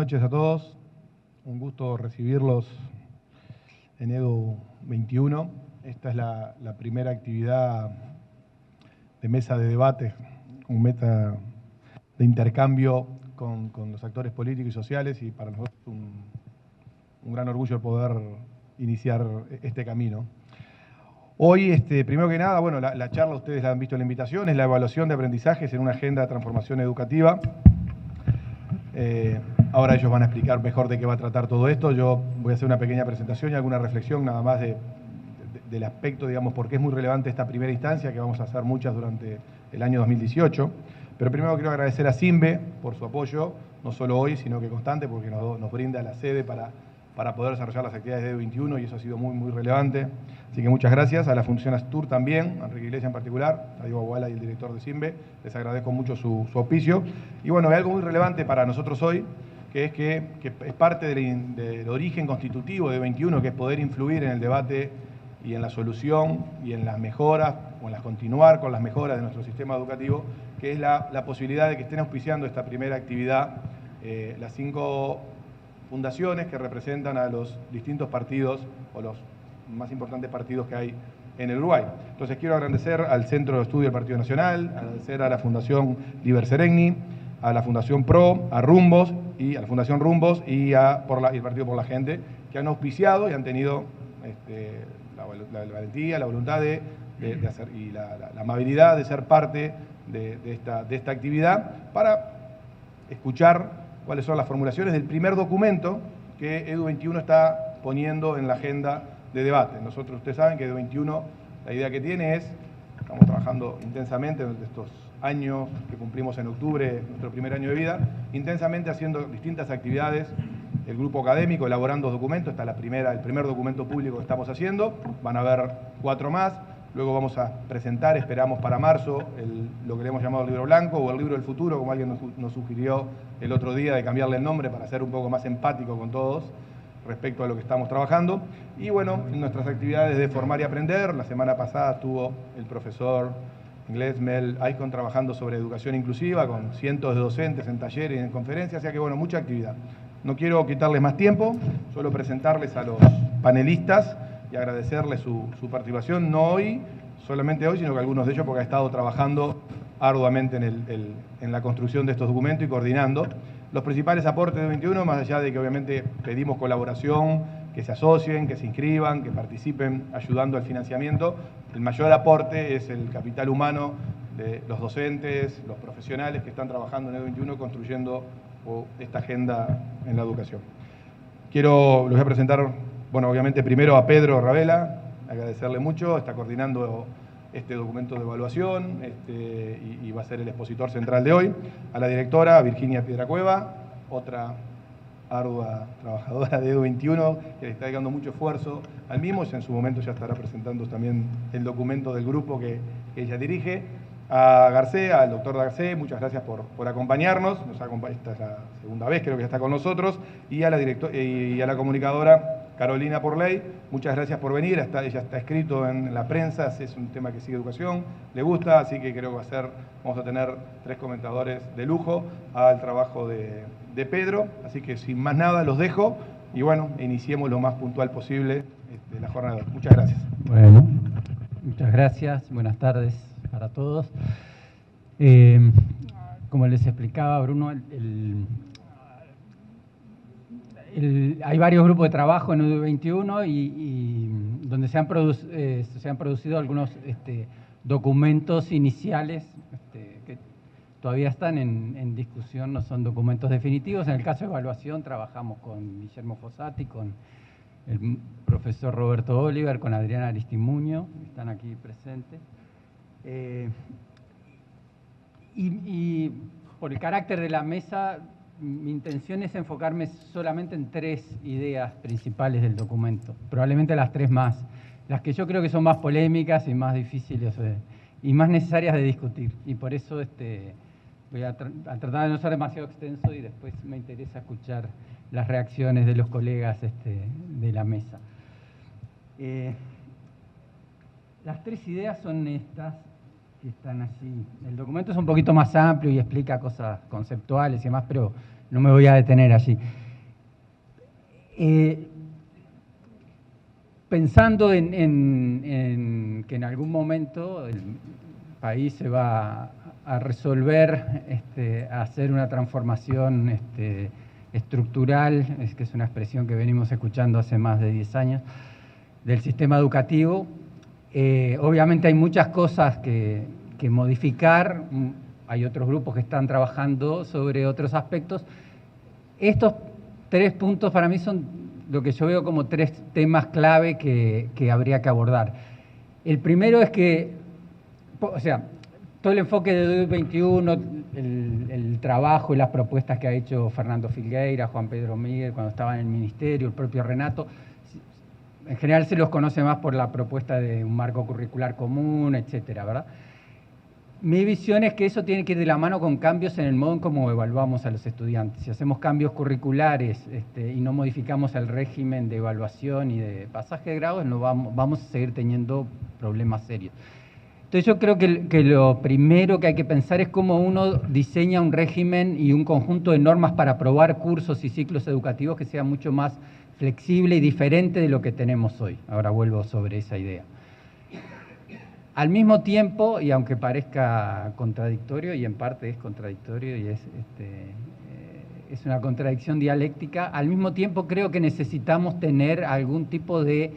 noches a todos. Un gusto recibirlos en EDU 21. Esta es la primera actividad de mesa de debate, un meta de intercambio con los actores políticos y sociales, y para nosotros es un gran orgullo poder iniciar este camino. Hoy, primero que nada, bueno, la charla, ustedes la han visto en la invitación, es la evaluación de aprendizajes en una agenda de transformación educativa. Ahora ellos van a explicar mejor de qué va a tratar todo esto. Yo voy a hacer una pequeña presentación y alguna reflexión nada más del aspecto, digamos, por qué es muy relevante esta primera instancia, que vamos a hacer muchas durante el año 2018. Pero primero quiero agradecer a CIMBE por su apoyo, no solo hoy, sino que constante, porque nos brinda la sede para poder desarrollar las actividades de EDU 21, y eso ha sido muy, muy relevante. Así que muchas gracias. A la Fundación Astur también, a Enrique Iglesias en particular, a Diego Aguala y el director de CIMBE, les agradezco mucho su auspicio. Y bueno, hay algo muy relevante para nosotros hoy, que es parte del origen constitutivo de EDU 21, que es poder influir en el debate y en la solución y en las mejoras, o en las continuar con las mejoras de nuestro sistema educativo, que es la posibilidad de que estén auspiciando esta primera actividad las 5 fundaciones que representan a los distintos partidos, o los más importantes partidos que hay en el Uruguay. Entonces quiero agradecer al Centro de Estudio del Partido Nacional, agradecer a la Fundación Liber Seregni, a la Fundación PRO, a Rumbos, y a la Fundación Rumbos y el Partido por la Gente, que han auspiciado y han tenido la valentía, la voluntad de hacer, y la amabilidad de ser parte de esta actividad, para escuchar cuáles son las formulaciones del primer documento que EDU 21 está poniendo en la agenda de debate. Ustedes saben que EDU 21, la idea que tiene es, estamos trabajando intensamente en estos años que cumplimos en octubre, nuestro primer año de vida, intensamente haciendo distintas actividades, el grupo académico elaborando documentos. Está el primer documento público que estamos haciendo, van a haber 4 más, luego vamos a presentar, esperamos para marzo, lo que le hemos llamado el libro blanco, o el libro del futuro, como alguien nos sugirió el otro día, de cambiarle el nombre para ser un poco más empático con todos respecto a lo que estamos trabajando. Y bueno, en nuestras actividades de formar y aprender, la semana pasada estuvo el profesor inglés Mel Icon trabajando sobre educación inclusiva con cientos de docentes en talleres y en conferencias, así que bueno, mucha actividad. No quiero quitarles más tiempo, solo presentarles a los panelistas y agradecerles su participación, no hoy, solamente hoy, sino que algunos de ellos porque han estado trabajando arduamente en la construcción de estos documentos y coordinando los principales aportes de 21, más allá de que obviamente pedimos colaboración, que se asocien, que se inscriban, que participen ayudando al financiamiento. El mayor aporte es el capital humano de los docentes, los profesionales que están trabajando en EDU 21 construyendo esta agenda en la educación. Les voy a presentar, bueno, obviamente primero a Pedro Ravela, agradecerle mucho, está coordinando este documento de evaluación y va a ser el expositor central de hoy. A la directora Virginia Piedracueva, otra ardua trabajadora de EDU 21, que le está dedicando mucho esfuerzo al mismo, y en su momento ya estará presentando también el documento del grupo que ella dirige. A García, al doctor Garcés, muchas gracias por acompañarnos. Esta es la segunda vez, creo que ya está con nosotros. Y a la comunicadora Carolina Porley, muchas gracias por venir. Ella está escrito en la prensa, es un tema que sigue educación, le gusta, así que creo que vamos a tener 3 comentadores de lujo al trabajo de Pedro. Así que sin más nada los dejo y bueno, iniciemos lo más puntual posible la jornada. Muchas gracias. Bueno, muchas gracias. Buenas tardes para todos. Como les explicaba Bruno, hay varios grupos de trabajo en EDU 21 y donde se han producido algunos documentos iniciales que todavía están en discusión, no son documentos definitivos. En el caso de evaluación trabajamos con Guillermo Fossati, con el profesor Roberto Oliver, con Adriana Aristimuño, que están aquí presentes. Y por el carácter de la mesa, mi intención es enfocarme solamente en 3 ideas principales del documento, probablemente las 3 más, las que yo creo que son más polémicas y más difíciles y más necesarias de discutir. Y por eso voy a tratar de no ser demasiado extenso y después me interesa escuchar las reacciones de los colegas de la mesa. Las 3 ideas son estas. que están allí. El documento es un poquito más amplio y explica cosas conceptuales y demás, pero no me voy a detener allí. Pensando en que en algún momento el país se va a resolver a hacer una transformación estructural, que es una expresión que venimos escuchando hace más de 10 años, del sistema educativo. Obviamente hay muchas cosas que modificar, hay otros grupos que están trabajando sobre otros aspectos. Estos 3 puntos para mí son lo que yo veo como 3 temas clave que habría que abordar. El primero es que, o sea, todo el enfoque de 21, el trabajo y las propuestas que ha hecho Fernando Filgueira, Juan Pedro Miguel cuando estaba en el ministerio, el propio Renato, en general se los conoce más por la propuesta de un marco curricular común, etcétera, ¿verdad? Mi visión es que eso tiene que ir de la mano con cambios en el modo en cómo evaluamos a los estudiantes. Si hacemos cambios curriculares y no modificamos el régimen de evaluación y de pasaje de grados, no vamos a seguir teniendo problemas serios. Entonces yo creo que lo primero que hay que pensar es cómo uno diseña un régimen y un conjunto de normas para aprobar cursos y ciclos educativos que sea mucho más flexible y diferente de lo que tenemos hoy. Ahora vuelvo sobre esa idea. Al mismo tiempo, y aunque parezca contradictorio, y en parte es contradictorio y es una contradicción dialéctica, al mismo tiempo creo que necesitamos tener algún tipo de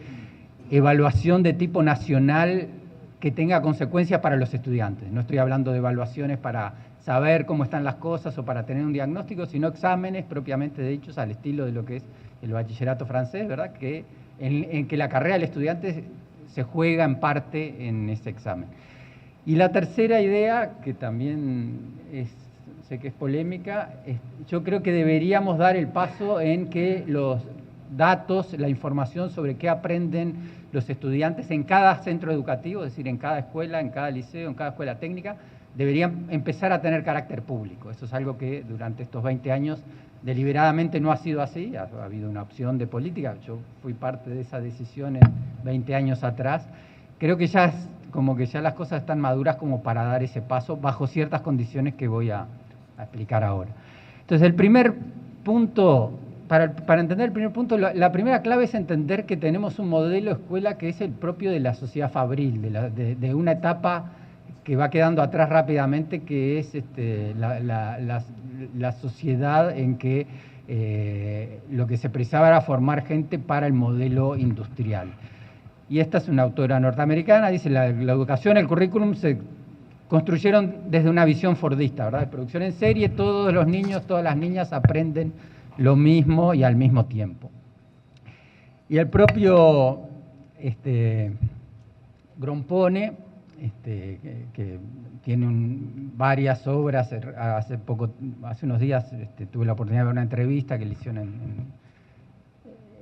evaluación de tipo nacional que tenga consecuencias para los estudiantes. No estoy hablando de evaluaciones para saber cómo están las cosas o para tener un diagnóstico, sino exámenes propiamente dichos al estilo de lo que es el bachillerato francés, ¿verdad? En que la carrera del estudiante se juega en parte en ese examen. Y la tercera idea, que también sé que es polémica, yo creo que deberíamos dar el paso en que los datos, la información sobre qué aprenden los estudiantes en cada centro educativo, es decir, en cada escuela, en cada liceo, en cada escuela técnica, deberían empezar a tener carácter público. Eso es algo que durante estos 20 años deliberadamente no ha sido así, ha habido una opción de política, yo fui parte de esa decisión 20 años atrás. Creo que ya es como que ya las cosas están maduras como para dar ese paso bajo ciertas condiciones que voy a explicar ahora. Entonces, el primer punto, para entender el primer punto, la primera clave es entender que tenemos un modelo de escuela que es el propio de la sociedad fabril, de una etapa que va quedando atrás rápidamente, que es la sociedad en que lo que se precisaba era formar gente para el modelo industrial. Y esta es una autora norteamericana, dice, la educación, el currículum se construyeron desde una visión fordista, ¿verdad? De producción en serie, todos los niños, todas las niñas aprenden lo mismo y al mismo tiempo. Y el propio Grompone, que tiene varias obras, hace unos días tuve la oportunidad de ver una entrevista que le hicieron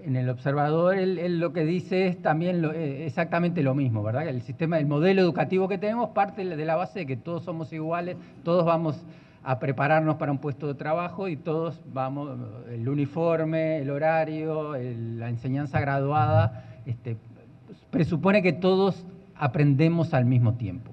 en El Observador. Él lo que dice es también exactamente lo mismo, ¿verdad? El sistema, el modelo educativo que tenemos parte de la base de que todos somos iguales, todos vamos a prepararnos para un puesto de trabajo y todos vamos, el uniforme, el horario, la enseñanza graduada, presupone que todos aprendemos al mismo tiempo.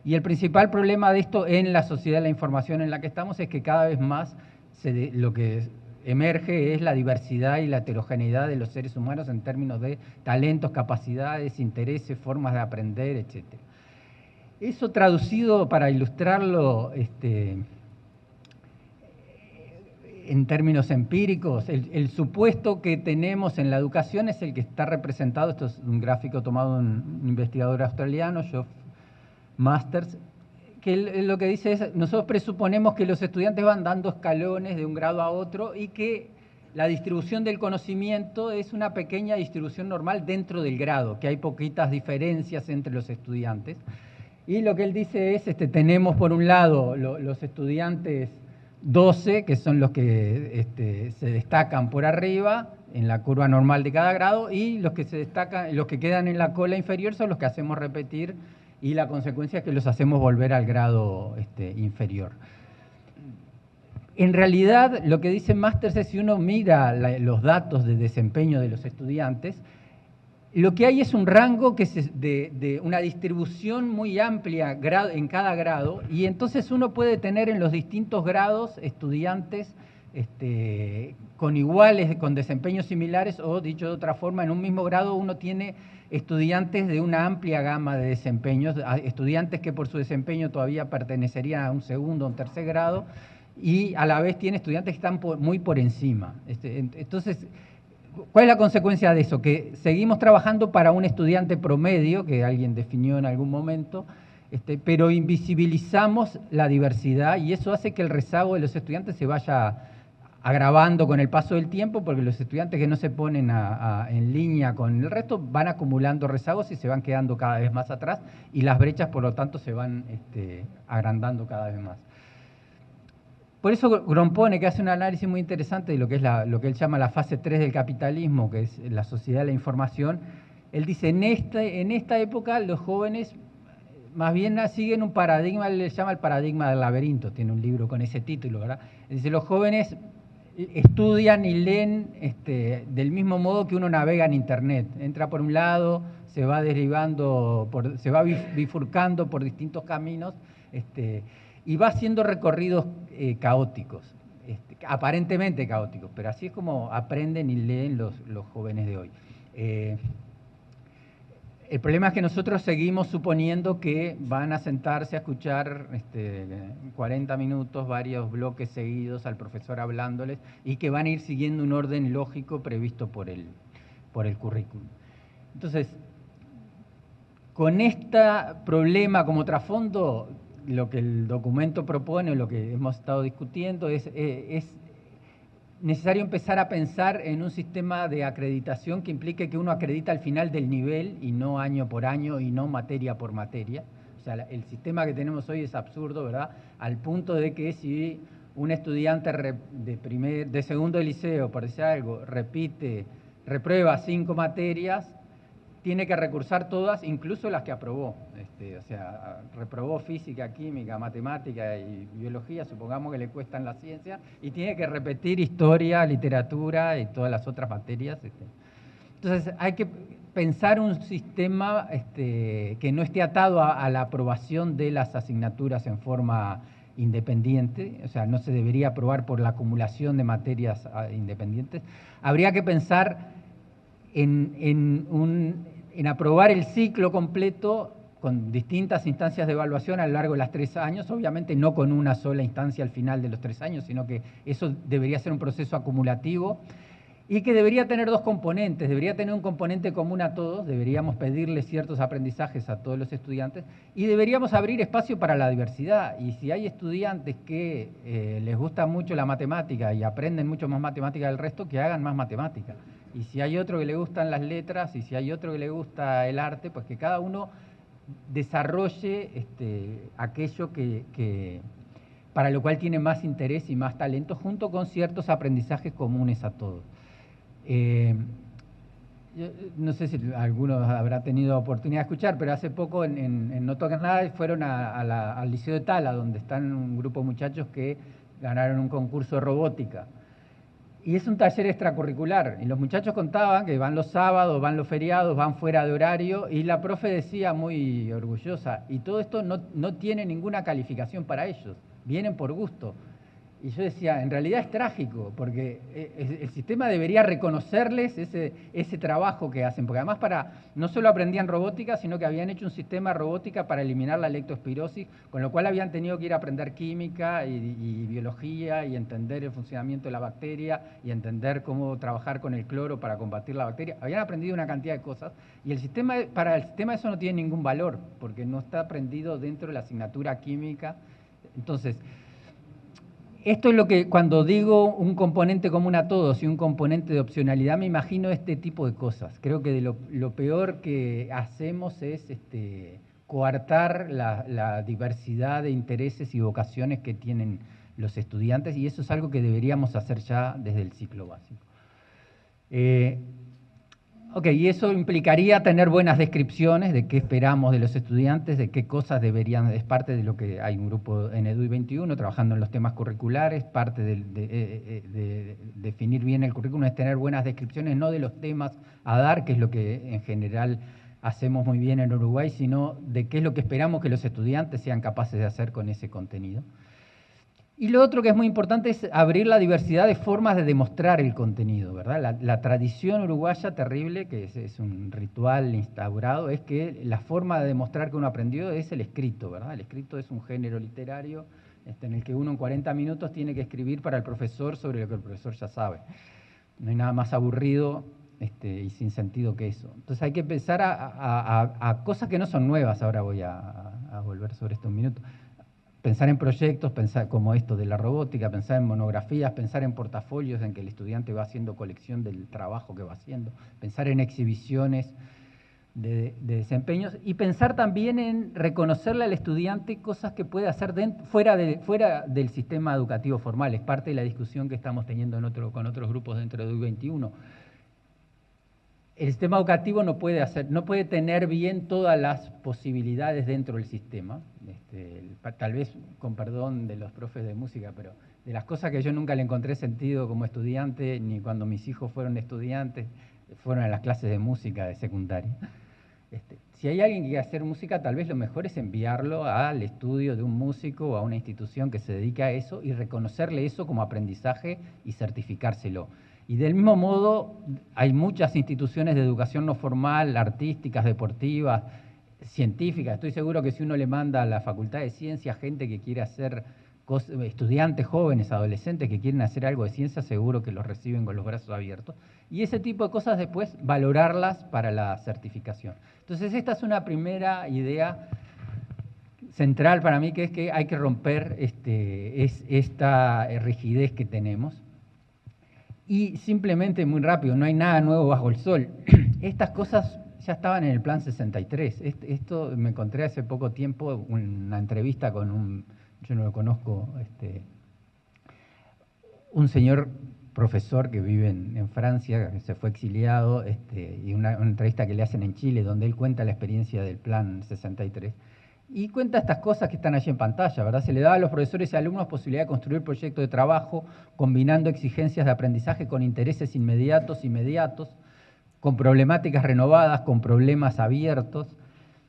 Y el principal problema de esto en la sociedad de la información en la que estamos es que cada vez más lo que emerge es la diversidad y la heterogeneidad de los seres humanos en términos de talentos, capacidades, intereses, formas de aprender, etc. Eso traducido, para ilustrarlo en términos empíricos, el supuesto que tenemos en la educación es el que está representado, esto es un gráfico tomado de un investigador australiano, Geoff Masters, que lo que dice es, nosotros presuponemos que los estudiantes van dando escalones de un grado a otro y que la distribución del conocimiento es una pequeña distribución normal dentro del grado, que hay poquitas diferencias entre los estudiantes. Y lo que él dice es, tenemos por un lado los estudiantes 12, que son los que se destacan por arriba en la curva normal de cada grado, y los que se destacan, los que quedan en la cola inferior son los que hacemos repetir, y la consecuencia es que los hacemos volver al grado inferior. En realidad, lo que dice Masters es, si uno mira los datos de desempeño de los estudiantes, Lo que hay es un rango que es de una distribución muy amplia en cada grado, y entonces uno puede tener en los distintos grados estudiantes con desempeños similares, o dicho de otra forma, en un mismo grado uno tiene estudiantes de una amplia gama de desempeños, estudiantes que por su desempeño todavía pertenecerían a un segundo o un tercer grado, y a la vez tiene estudiantes que están muy por encima. Entonces, ¿cuál es la consecuencia de eso? Que seguimos trabajando para un estudiante promedio, que alguien definió en algún momento, pero invisibilizamos la diversidad, y eso hace que el rezago de los estudiantes se vaya agravando con el paso del tiempo, porque los estudiantes que no se ponen en línea con el resto van acumulando rezagos y se van quedando cada vez más atrás, y las brechas, por lo tanto, se van agrandando cada vez más. Por eso Grompone, que hace un análisis muy interesante de lo que es lo que él llama la fase 3 del capitalismo, que es la sociedad de la información, él dice, en esta época los jóvenes más bien siguen un paradigma, él le llama el paradigma del laberinto, tiene un libro con ese título, ¿verdad? Él dice, los jóvenes estudian y leen del mismo modo que uno navega en Internet. Entra por un lado, se va derivando, se va bifurcando por distintos caminos, y va haciendo recorridos caóticos, aparentemente caóticos, pero así es como aprenden y leen los jóvenes de hoy. El problema es que nosotros seguimos suponiendo que van a sentarse a escuchar 40 minutos, varios bloques seguidos al profesor hablándoles, y que van a ir siguiendo un orden lógico previsto por el currículum. Entonces, con este problema como trasfondo, lo que el documento propone, lo que hemos estado discutiendo, es necesario empezar a pensar en un sistema de acreditación que implique que uno acredita al final del nivel, y no año por año, y no materia por materia. O sea, el sistema que tenemos hoy es absurdo, ¿verdad? Al punto de que si un estudiante de segundo de liceo, por decir algo, reprueba 5 materias, tiene que recursar todas, incluso las que aprobó. O sea, reprobó física, química, matemática y biología, supongamos que le cuestan la ciencia, y tiene que repetir historia, literatura y todas las otras materias. Entonces, hay que pensar un sistema que no esté atado a la aprobación de las asignaturas en forma independiente, o sea, no se debería aprobar por la acumulación de materias independientes. Habría que pensar en aprobar el ciclo completo con distintas instancias de evaluación a lo largo de los 3 años, obviamente no con una sola instancia al final de los 3 años, sino que eso debería ser un proceso acumulativo, y que debería tener 2 componentes. Debería tener un componente común a todos, deberíamos pedirle ciertos aprendizajes a todos los estudiantes, y deberíamos abrir espacio para la diversidad. Y si hay estudiantes que les gusta mucho la matemática y aprenden mucho más matemática del resto, que hagan más matemática. Y si hay otro que le gustan las letras, y si hay otro que le gusta el arte, pues que cada uno desarrolle aquello para lo cual tiene más interés y más talento, junto con ciertos aprendizajes comunes a todos. No sé si alguno habrá tenido oportunidad de escuchar, pero hace poco en No Toques Nada fueron al Liceo de Tala, donde están un grupo de muchachos que ganaron un concurso de robótica. Y es un taller extracurricular, y los muchachos contaban que van los sábados, van los feriados, van fuera de horario, y la profe decía muy orgullosa, y todo esto no tiene ninguna calificación para ellos, vienen por gusto. Y yo decía, en realidad es trágico, porque el sistema debería reconocerles ese trabajo que hacen, porque además no solo aprendían robótica, sino que habían hecho un sistema de robótica para eliminar la leptospirosis, con lo cual habían tenido que ir a aprender química y biología, y entender el funcionamiento de la bacteria, y entender cómo trabajar con el cloro para combatir la bacteria. Habían aprendido una cantidad de cosas, y para el sistema eso no tiene ningún valor, porque no está aprendido dentro de la asignatura química. Entonces, esto es lo que, cuando digo un componente común a todos y un componente de opcionalidad, me imagino este tipo de cosas. Creo que lo peor que hacemos es coartar la diversidad de intereses y vocaciones que tienen los estudiantes, y eso es algo que deberíamos hacer ya desde el ciclo básico. Ok, y eso implicaría tener buenas descripciones de qué esperamos de los estudiantes, de qué cosas deberían, es parte de lo que hay un grupo en EDUI 21 trabajando en los temas curriculares, parte de definir bien el currículum es tener buenas descripciones, no de los temas a dar, que es lo que en general hacemos muy bien en Uruguay, sino de qué es lo que esperamos que los estudiantes sean capaces de hacer con ese contenido. Y lo otro que es muy importante es abrir la diversidad de formas de demostrar el contenido, ¿verdad? La tradición uruguaya terrible, que es un ritual instaurado, es que la forma de demostrar que uno aprendió es el escrito, ¿verdad? El escrito es un género literario en el que uno en 40 minutos tiene que escribir para el profesor sobre lo que el profesor ya sabe. No hay nada más aburrido y sin sentido que eso. Entonces hay que pensar a cosas que no son nuevas, ahora voy a volver sobre esto un minuto. Pensar en proyectos, pensar como esto de la robótica, pensar en monografías, pensar en portafolios en que el estudiante va haciendo colección del trabajo que va haciendo, pensar en exhibiciones de desempeños y pensar también en reconocerle al estudiante cosas que puede hacer fuera del sistema educativo formal. Es parte de la discusión que estamos teniendo con otros grupos dentro de UI 21. El sistema educativo no puede tener bien todas las posibilidades dentro del sistema. Tal vez con perdón de los profes de música, pero de las cosas que yo nunca le encontré sentido como estudiante, ni cuando mis hijos fueron estudiantes, fueron a las clases de música de secundaria. Si hay alguien que quiere hacer música, tal vez lo mejor es enviarlo al estudio de un músico o a una institución que se dedica a eso y reconocerle eso como aprendizaje y certificárselo. Y del mismo modo, hay muchas instituciones de educación no formal, artísticas, deportivas, científicas. Estoy seguro que si uno le manda a la Facultad de Ciencias gente que quiere hacer estudiantes jóvenes, adolescentes que quieren hacer algo de ciencia, seguro que los reciben con los brazos abiertos. Y ese tipo de cosas después valorarlas para la certificación. Entonces esta es una primera idea central para mí, que es que hay que romper esta rigidez que tenemos. Y simplemente, muy rápido, no hay nada nuevo bajo el sol. Estas cosas ya estaban en el Plan 63. Esto me encontré hace poco tiempo, una entrevista con yo no lo conozco, un señor profesor que vive en Francia, que se fue exiliado, y una entrevista que le hacen en Chile, donde él cuenta la experiencia del Plan 63. Y cuenta estas cosas que están allí en pantalla, ¿verdad? Se le da a los profesores y alumnos posibilidad de construir proyectos de trabajo, combinando exigencias de aprendizaje con intereses inmediatos, con problemáticas renovadas, con problemas abiertos,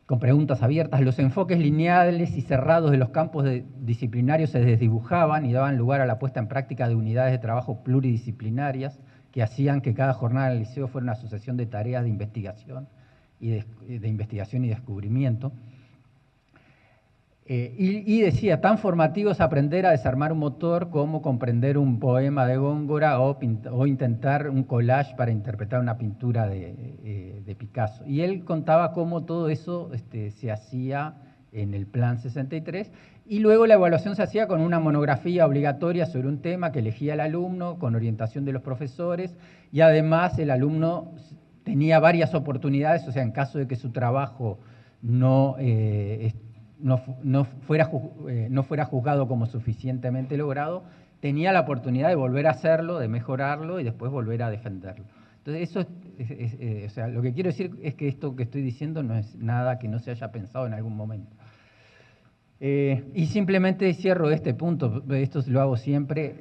con preguntas abiertas. Los enfoques lineales y cerrados de los campos disciplinarios se desdibujaban y daban lugar a la puesta en práctica de unidades de trabajo pluridisciplinarias que hacían que cada jornada del liceo fuera una sucesión de tareas de investigación y descubrimiento. Y decía, tan formativo es aprender a desarmar un motor como comprender un poema de Góngora o intentar un collage para interpretar una pintura de Picasso. Y él contaba cómo todo eso se hacía en el Plan 63 y luego la evaluación se hacía con una monografía obligatoria sobre un tema que elegía el alumno con orientación de los profesores y además el alumno tenía varias oportunidades, o sea, en caso de que su trabajo no fuera juzgado como suficientemente logrado, tenía la oportunidad de volver a hacerlo, de mejorarlo y después volver a defenderlo. Entonces, eso o sea, lo que quiero decir es que esto que estoy diciendo no es nada que no se haya pensado en algún momento. Y simplemente cierro este punto, esto lo hago siempre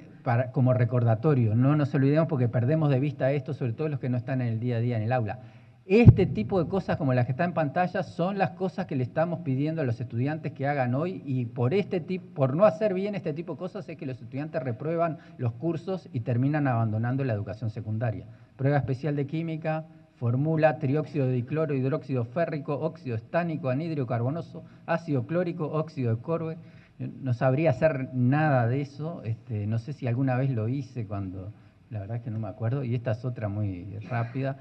como recordatorio, no nos olvidemos porque perdemos de vista esto, sobre todo los que no están en el día a día en el aula. Este tipo de cosas como las que están en pantalla son las cosas que le estamos pidiendo a los estudiantes que hagan hoy y por no hacer bien este tipo de cosas es que los estudiantes reprueban los cursos y terminan abandonando la educación secundaria. Prueba especial de química, formula trióxido de dicloro, hidróxido férrico, óxido estánico, anhídrido carbonoso, ácido clórico, óxido de cobre. No sabría hacer nada de eso, no sé si alguna vez lo hice la verdad es que no me acuerdo, y esta es otra muy rápida.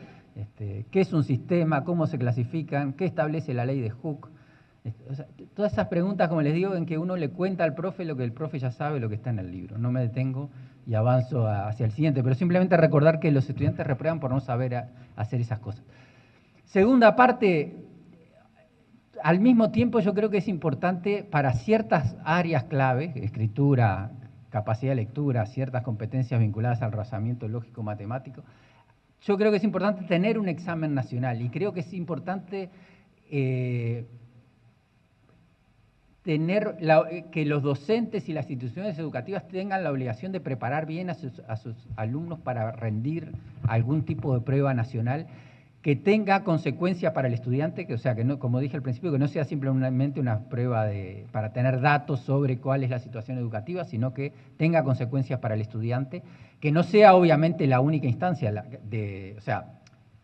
¿Qué es un sistema? ¿Cómo se clasifican? ¿Qué establece la ley de Hooke? O sea, todas esas preguntas, como les digo, en que uno le cuenta al profe lo que el profe ya sabe, lo que está en el libro. No me detengo y avanzo hacia el siguiente, pero simplemente recordar que los estudiantes reprueban por no saber hacer esas cosas. Segunda parte, al mismo tiempo yo creo que es importante para ciertas áreas clave, escritura, capacidad de lectura, ciertas competencias vinculadas al razonamiento lógico-matemático, yo creo que es importante tener un examen nacional y creo que es importante que los docentes y las instituciones educativas tengan la obligación de preparar bien a sus alumnos para rendir algún tipo de prueba nacional que tenga consecuencias para el estudiante, que, o sea, que no, como dije al principio, que no sea simplemente una prueba para tener datos sobre cuál es la situación educativa, sino que tenga consecuencias para el estudiante, que no sea obviamente la única instancia, o sea,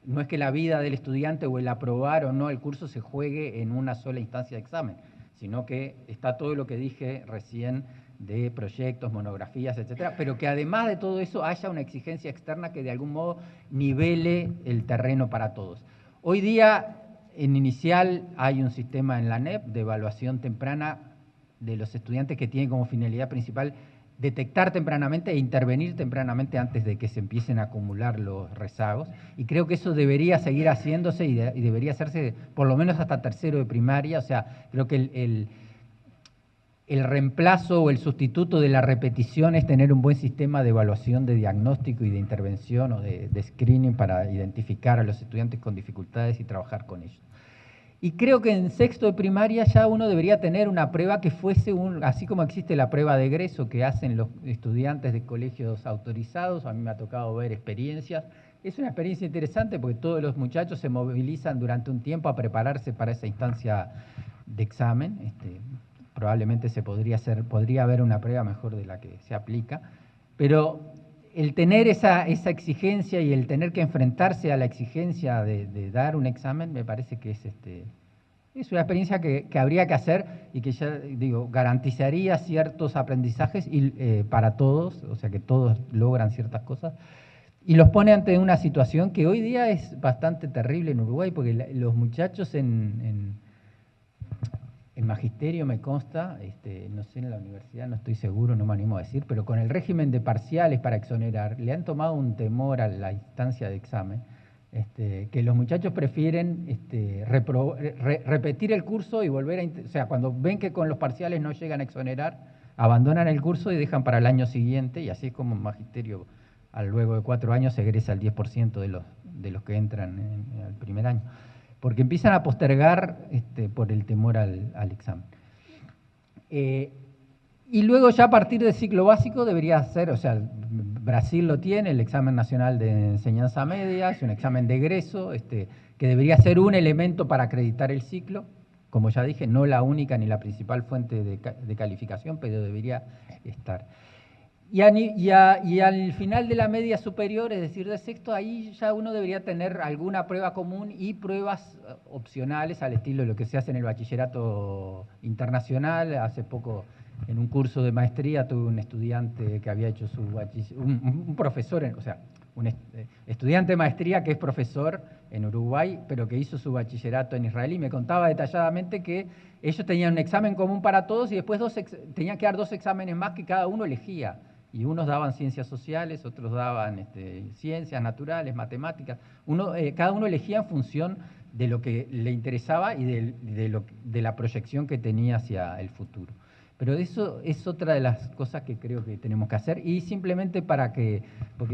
no es que la vida del estudiante o el aprobar o no el curso se juegue en una sola instancia de examen, sino que está todo lo que dije recién de proyectos, monografías, etcétera, pero que además de todo eso haya una exigencia externa que de algún modo nivele el terreno para todos. Hoy día, en inicial, hay un sistema en la ANEP de evaluación temprana de los estudiantes que tiene como finalidad principal detectar tempranamente e intervenir tempranamente antes de que se empiecen a acumular los rezagos. Y creo que eso debería seguir haciéndose y debería hacerse por lo menos hasta tercero de primaria. O sea, creo que el reemplazo o el sustituto de la repetición es tener un buen sistema de evaluación, de diagnóstico y de intervención o de screening para identificar a los estudiantes con dificultades y trabajar con ellos. Y creo que en sexto de primaria ya uno debería tener una prueba que fuese, así como existe la prueba de egreso que hacen los estudiantes de colegios autorizados, a mí me ha tocado ver experiencias. Es una experiencia interesante porque todos los muchachos se movilizan durante un tiempo a prepararse para esa instancia de examen. Probablemente podría haber una prueba mejor de la que se aplica, pero el tener esa exigencia y el tener que enfrentarse a la exigencia de dar un examen me parece que es una experiencia que habría que hacer y que ya digo garantizaría ciertos aprendizajes para todos, o sea que todos logran ciertas cosas, y los pone ante una situación que hoy día es bastante terrible en Uruguay, porque los muchachos en magisterio me consta, no sé en la universidad, no estoy seguro, no me animo a decir, pero con el régimen de parciales para exonerar, le han tomado un temor a la instancia de examen, que los muchachos prefieren repetir el curso y volver o sea, cuando ven que con los parciales no llegan a exonerar, abandonan el curso y dejan para el año siguiente, y así es como en magisterio, luego de 4 años, se egresa el 10% de los que entran en el primer año, porque empiezan a postergar por el temor al examen. Y luego ya a partir del ciclo básico debería ser, o sea, Brasil lo tiene, el examen nacional de enseñanza media, es un examen de egreso, que debería ser un elemento para acreditar el ciclo, como ya dije, no la única ni la principal fuente de calificación, pero debería estar. Y al final de la media superior, es decir, de sexto, ahí ya uno debería tener alguna prueba común y pruebas opcionales al estilo de lo que se hace en el bachillerato internacional. Hace poco, en un curso de maestría, tuve un estudiante que había hecho su un profesor, o sea, un estudiante de maestría que es profesor en Uruguay, pero que hizo su bachillerato en Israel, y me contaba detalladamente que ellos tenían un examen común para todos y después tenían que dar 2 exámenes más que cada uno elegía. Y unos daban ciencias sociales, otros daban ciencias naturales, matemáticas. Cada uno elegía en función de lo que le interesaba y de la proyección que tenía hacia el futuro. Pero eso es otra de las cosas que creo que tenemos que hacer, y simplemente porque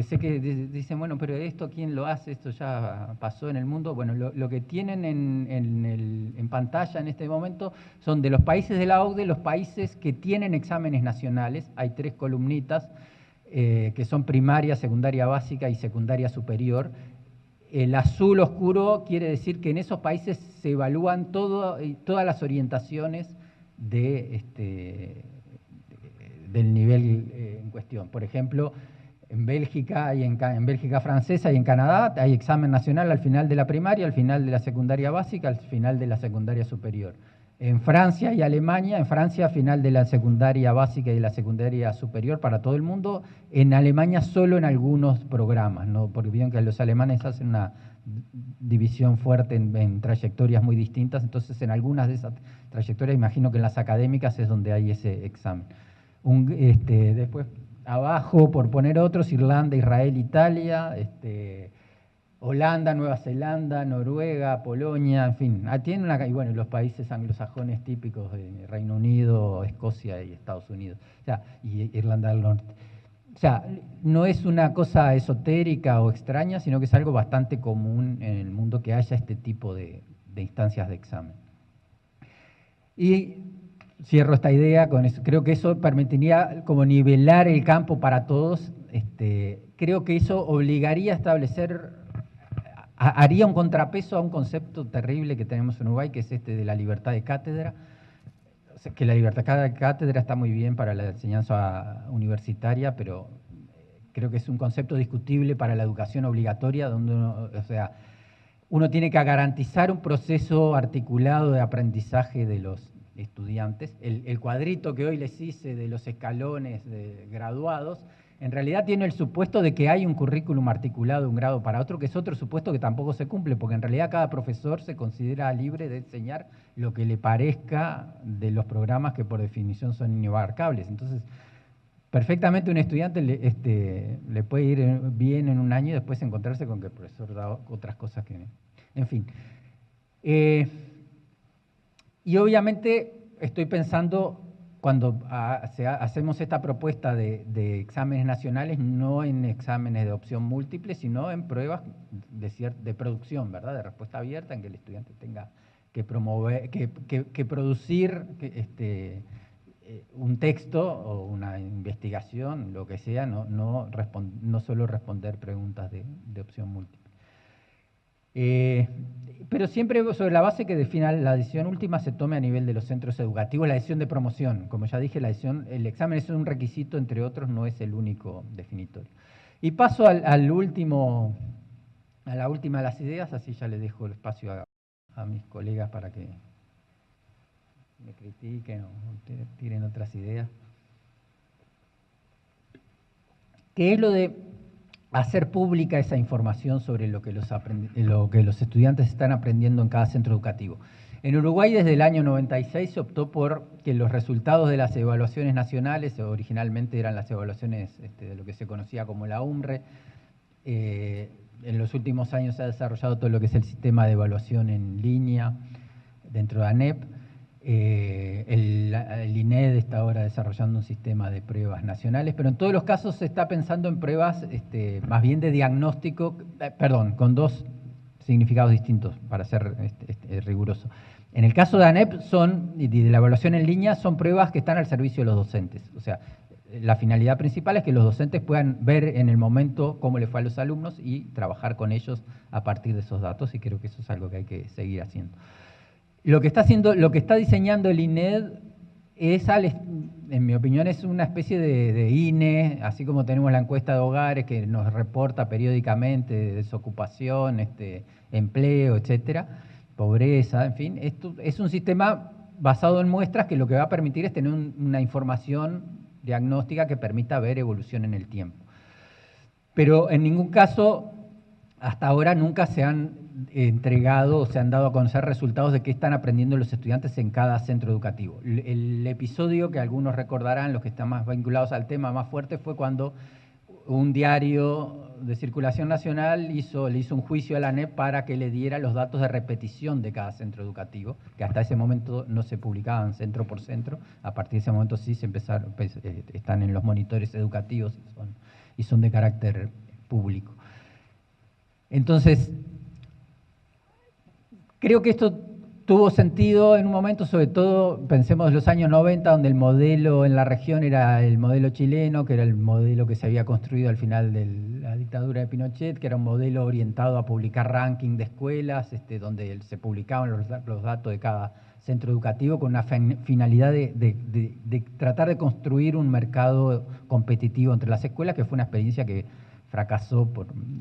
sé que dicen, bueno, pero esto ¿quién lo hace? Esto ya pasó en el mundo. Bueno, lo que tienen en pantalla en este momento son de los países de la OCDE, los países que tienen exámenes nacionales. Hay 3 columnitas, que son primaria, secundaria básica y secundaria superior. El azul oscuro quiere decir que en esos países se evalúan todas las orientaciones del nivel en cuestión. Por ejemplo, en Bélgica en Bélgica francesa y en Canadá hay examen nacional al final de la primaria, al final de la secundaria básica, al final de la secundaria superior. En Francia y Alemania, en Francia final de la secundaria básica y de la secundaria superior para todo el mundo, en Alemania solo en algunos programas, ¿no? Porque vieron que los alemanes hacen una división fuerte en trayectorias muy distintas, entonces en algunas de esas trayectorias, imagino que en las académicas es donde hay ese examen. Después, abajo, por poner otros, Irlanda, Israel, Italia, Holanda, Nueva Zelanda, Noruega, Polonia, en fin. Y bueno, los países anglosajones típicos de Reino Unido, Escocia y Estados Unidos, o sea, y Irlanda del Norte. O sea, no es una cosa esotérica o extraña, sino que es algo bastante común en el mundo que haya este tipo de instancias de examen. Y cierro esta idea con eso. Creo que eso permitiría como nivelar el campo para todos. Creo que eso obligaría a establecer, haría un contrapeso a un concepto terrible que tenemos en Uruguay, que es este de la libertad de cátedra. O sea, que la libertad de cátedra está muy bien para la enseñanza universitaria, pero creo que es un concepto discutible para la educación obligatoria, donde uno tiene que garantizar un proceso articulado de aprendizaje de los estudiantes. El cuadrito que hoy les hice de los escalones de graduados, en realidad tiene el supuesto de que hay un currículum articulado de un grado para otro, que es otro supuesto que tampoco se cumple, porque en realidad cada profesor se considera libre de enseñar lo que le parezca de los programas que por definición son inabarcables. Entonces, perfectamente un estudiante le puede ir bien en un año y después encontrarse con que el profesor da otras cosas que... En fin. Y obviamente estoy pensando, cuando hacemos esta propuesta de exámenes nacionales, no en exámenes de opción múltiple, sino en pruebas de producción, ¿verdad? De respuesta abierta, en que el estudiante tenga que promover, que producir un texto o una investigación, lo que sea, no solo responder preguntas de opción múltiple. Pero siempre sobre la base que defina la decisión última se tome a nivel de los centros educativos, la decisión de promoción. Como ya dije, el examen es un requisito, entre otros, no es el único definitorio. Y paso a la última de las ideas, así ya le dejo el espacio a mis colegas para que me critiquen o tiren otras ideas. Que es lo de hacer pública esa información sobre lo que los estudiantes están aprendiendo en cada centro educativo. En Uruguay desde el año 96 se optó por que los resultados de las evaluaciones nacionales, originalmente eran las evaluaciones de lo que se conocía como la UMRE, en los últimos años se ha desarrollado todo lo que es el sistema de evaluación en línea dentro de ANEP. El INED está ahora desarrollando un sistema de pruebas nacionales, pero en todos los casos se está pensando en pruebas más bien de diagnóstico, con dos significados distintos para ser riguroso. En el caso de ANEP y de la evaluación en línea, son pruebas que están al servicio de los docentes. O sea, la finalidad principal es que los docentes puedan ver en el momento cómo le fue a los alumnos y trabajar con ellos a partir de esos datos, y creo que eso es algo que hay que seguir haciendo. Lo que está diseñando el INED es, en mi opinión, es una especie de INE, así como tenemos la encuesta de hogares que nos reporta periódicamente desocupación, empleo, etcétera, pobreza, en fin. Esto es un sistema basado en muestras que lo que va a permitir es tener una información diagnóstica que permita ver evolución en el tiempo. Pero en ningún caso, hasta ahora, nunca se han entregado o se han dado a conocer resultados de qué están aprendiendo los estudiantes en cada centro educativo. El episodio que algunos recordarán, los que están más vinculados al tema más fuerte, fue cuando un diario de circulación nacional le hizo un juicio a la ANEP para que le diera los datos de repetición de cada centro educativo, que hasta ese momento no se publicaban centro por centro. A partir de ese momento sí se empezaron, están en los monitores educativos y son de carácter público. Entonces, creo que esto tuvo sentido en un momento, sobre todo, pensemos en los años 90, donde el modelo en la región era el modelo chileno, que era el modelo que se había construido al final de la dictadura de Pinochet, que era un modelo orientado a publicar ranking de escuelas, donde se publicaban los datos de cada centro educativo con una finalidad de tratar de construir un mercado competitivo entre las escuelas, que fue una experiencia que fracasó,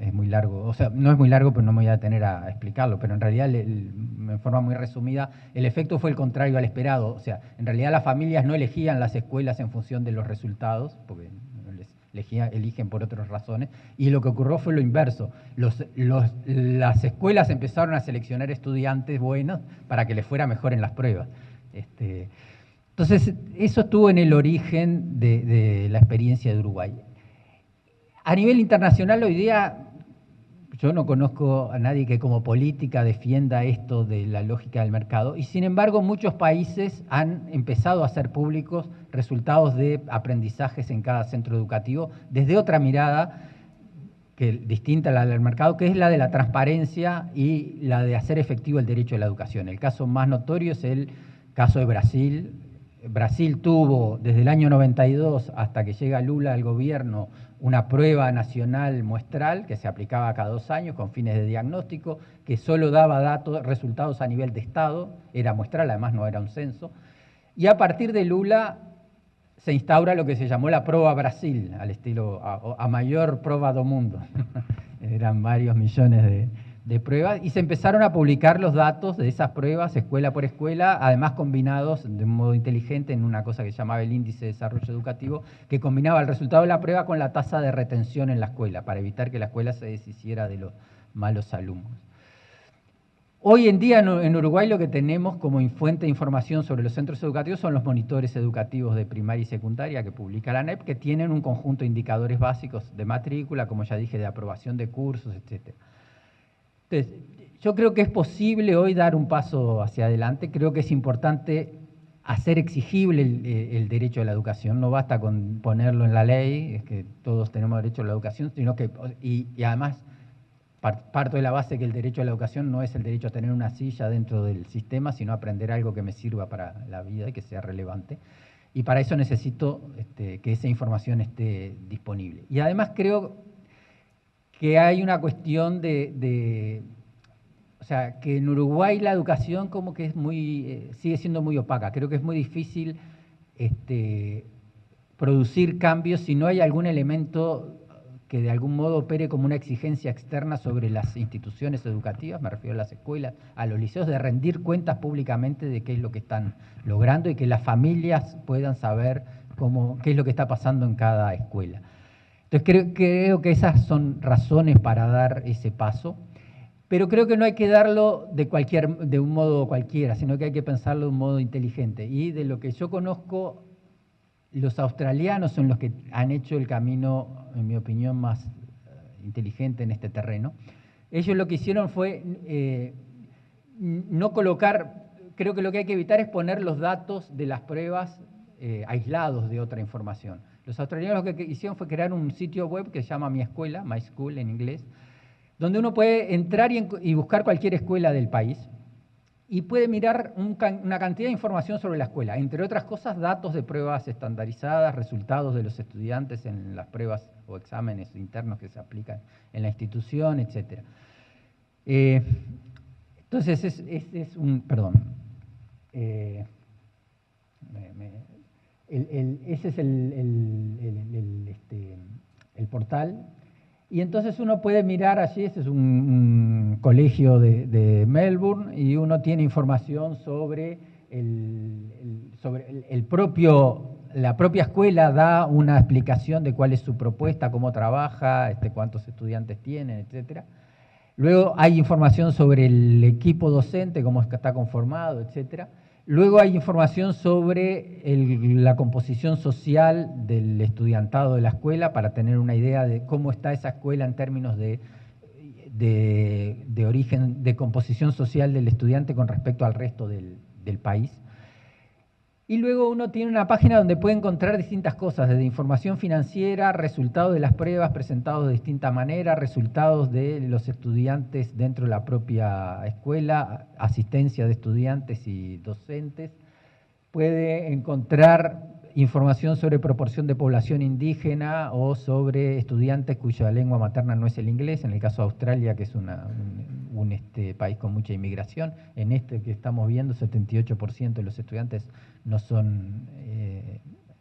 es muy largo, o sea, no es muy largo, pero no me voy a detener a explicarlo, pero en realidad, en forma muy resumida, el efecto fue el contrario al esperado. O sea, en realidad las familias no elegían las escuelas en función de los resultados, porque eligen por otras razones, y lo que ocurrió fue lo inverso. Las escuelas empezaron a seleccionar estudiantes buenos para que les fuera mejor en las pruebas. Entonces, eso estuvo en el origen de la experiencia de Uruguay. A nivel internacional, hoy día, Yo no conozco a nadie que como política defienda esto de la lógica del mercado y sin embargo muchos países han empezado a hacer públicos resultados de aprendizajes en cada centro educativo desde otra mirada distinta a la del mercado, que es la de la transparencia y la de hacer efectivo el derecho a la educación. El caso más notorio es el caso de Brasil. Brasil tuvo desde el año 92 hasta que llega Lula al gobierno una prueba nacional muestral que se aplicaba cada 2 años con fines de diagnóstico, que solo daba resultados a nivel de Estado, era muestral, además no era un censo. Y a partir de Lula se instaura lo que se llamó la Prova Brasil, al estilo a mayor prova do mundo. Eran varios millones de pruebas y se empezaron a publicar los datos de esas pruebas escuela por escuela, además combinados de un modo inteligente en una cosa que se llamaba el índice de desarrollo educativo, que combinaba el resultado de la prueba con la tasa de retención en la escuela, para evitar que la escuela se deshiciera de los malos alumnos. Hoy en día en Uruguay lo que tenemos como fuente de información sobre los centros educativos son los monitores educativos de primaria y secundaria que publica la ANEP, que tienen un conjunto de indicadores básicos de matrícula, como ya dije, de aprobación de cursos, etc. Entonces, yo creo que es posible hoy dar un paso hacia adelante. Creo que es importante hacer exigible el derecho a la educación. No basta con ponerlo en la ley, es que todos tenemos derecho a la educación, sino que, y además, parto de la base que el derecho a la educación no es el derecho a tener una silla dentro del sistema, sino aprender algo que me sirva para la vida y que sea relevante. Y para eso necesito que esa información esté disponible. Y además creo que hay una cuestión o sea, que en Uruguay la educación como que es sigue siendo muy opaca. Creo que es muy difícil producir cambios si no hay algún elemento que de algún modo opere como una exigencia externa sobre las instituciones educativas, me refiero a las escuelas, a los liceos, de rendir cuentas públicamente de qué es lo que están logrando y que las familias puedan saber qué es lo que está pasando en cada escuela. Entonces creo que esas son razones para dar ese paso, pero creo que no hay que darlo de un modo cualquiera, sino que hay que pensarlo de un modo inteligente. Y de lo que yo conozco, los australianos son los que han hecho el camino, en mi opinión, más inteligente en este terreno. Ellos lo que hicieron fue no colocar, creo que lo que hay que evitar es poner los datos de las pruebas aislados de otra información. Los australianos lo que hicieron fue crear un sitio web que se llama Mi Escuela, My School en inglés, donde uno puede entrar y buscar cualquier escuela del país y puede mirar una cantidad de información sobre la escuela, entre otras cosas, datos de pruebas estandarizadas, resultados de los estudiantes en las pruebas o exámenes internos que se aplican en la institución, etc. Entonces, ese es el portal. Y entonces uno puede mirar allí, este es un colegio de Melbourne, y uno tiene información sobre la propia escuela, da una explicación de cuál es su propuesta, cómo trabaja, cuántos estudiantes tienen, etc. Luego hay información sobre el equipo docente, cómo es que está conformado, etc. Luego hay información sobre la composición social del estudiantado de la escuela para tener una idea de cómo está esa escuela en términos de origen, de composición social del estudiante con respecto al resto del país. Y luego uno tiene una página donde puede encontrar distintas cosas, desde información financiera, resultados de las pruebas presentados de distinta manera, resultados de los estudiantes dentro de la propia escuela, asistencia de estudiantes y docentes. Puede encontrar información sobre proporción de población indígena o sobre estudiantes cuya lengua materna no es el inglés, en el caso de Australia, que es un país con mucha inmigración. En que estamos viendo, 78% de los estudiantes no son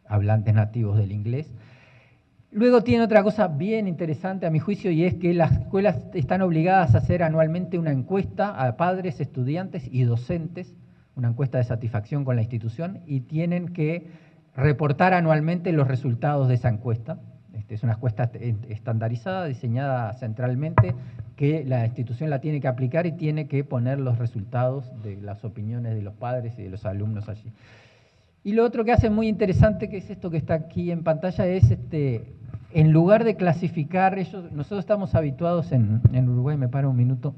hablantes nativos del inglés. Luego tiene otra cosa bien interesante a mi juicio, y es que las escuelas están obligadas a hacer anualmente una encuesta a padres, estudiantes y docentes, una encuesta de satisfacción con la institución, y tienen que reportar anualmente los resultados de esa encuesta. Es una encuesta estandarizada, diseñada centralmente, que la institución la tiene que aplicar y tiene que poner los resultados de las opiniones de los padres y de los alumnos allí. Y lo otro que hace muy interesante, que es esto que está aquí en pantalla, es en lugar de clasificar, nosotros estamos habituados en Uruguay, me paro un minuto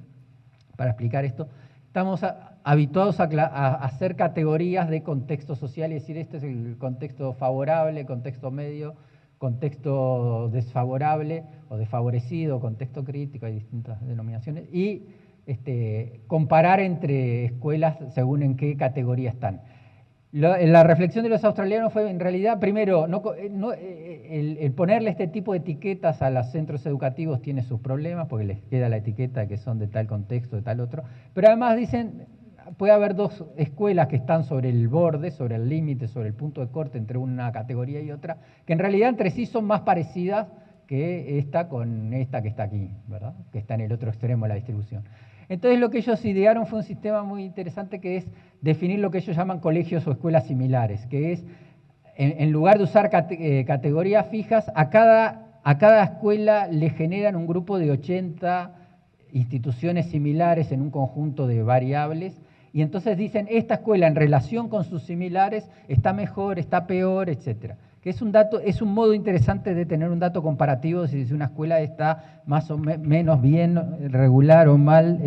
para explicar esto, estamos habituados a hacer categorías de contexto social y decir este es el contexto favorable, contexto medio, contexto desfavorable o desfavorecido, contexto crítico, hay distintas denominaciones, y comparar entre escuelas según en qué categoría están. La reflexión de los australianos fue, en realidad, primero, el ponerle este tipo de etiquetas a los centros educativos tiene sus problemas, porque les queda la etiqueta de que son de tal contexto, de tal otro, pero además dicen, puede haber dos escuelas que están sobre el borde, sobre el límite, sobre el punto de corte entre una categoría y otra, que en realidad entre sí son más parecidas que esta con esta que está aquí, ¿verdad? Que está en el otro extremo de la distribución. Entonces lo que ellos idearon fue un sistema muy interesante que es definir lo que ellos llaman colegios o escuelas similares, que es, en lugar de usar categorías fijas, a cada escuela le generan un grupo de 80 instituciones similares en un conjunto de variables, y entonces dicen, esta escuela en relación con sus similares está mejor, está peor, etcétera. Que es un modo interesante de tener un dato comparativo de si una escuela está más o menos bien, regular o mal,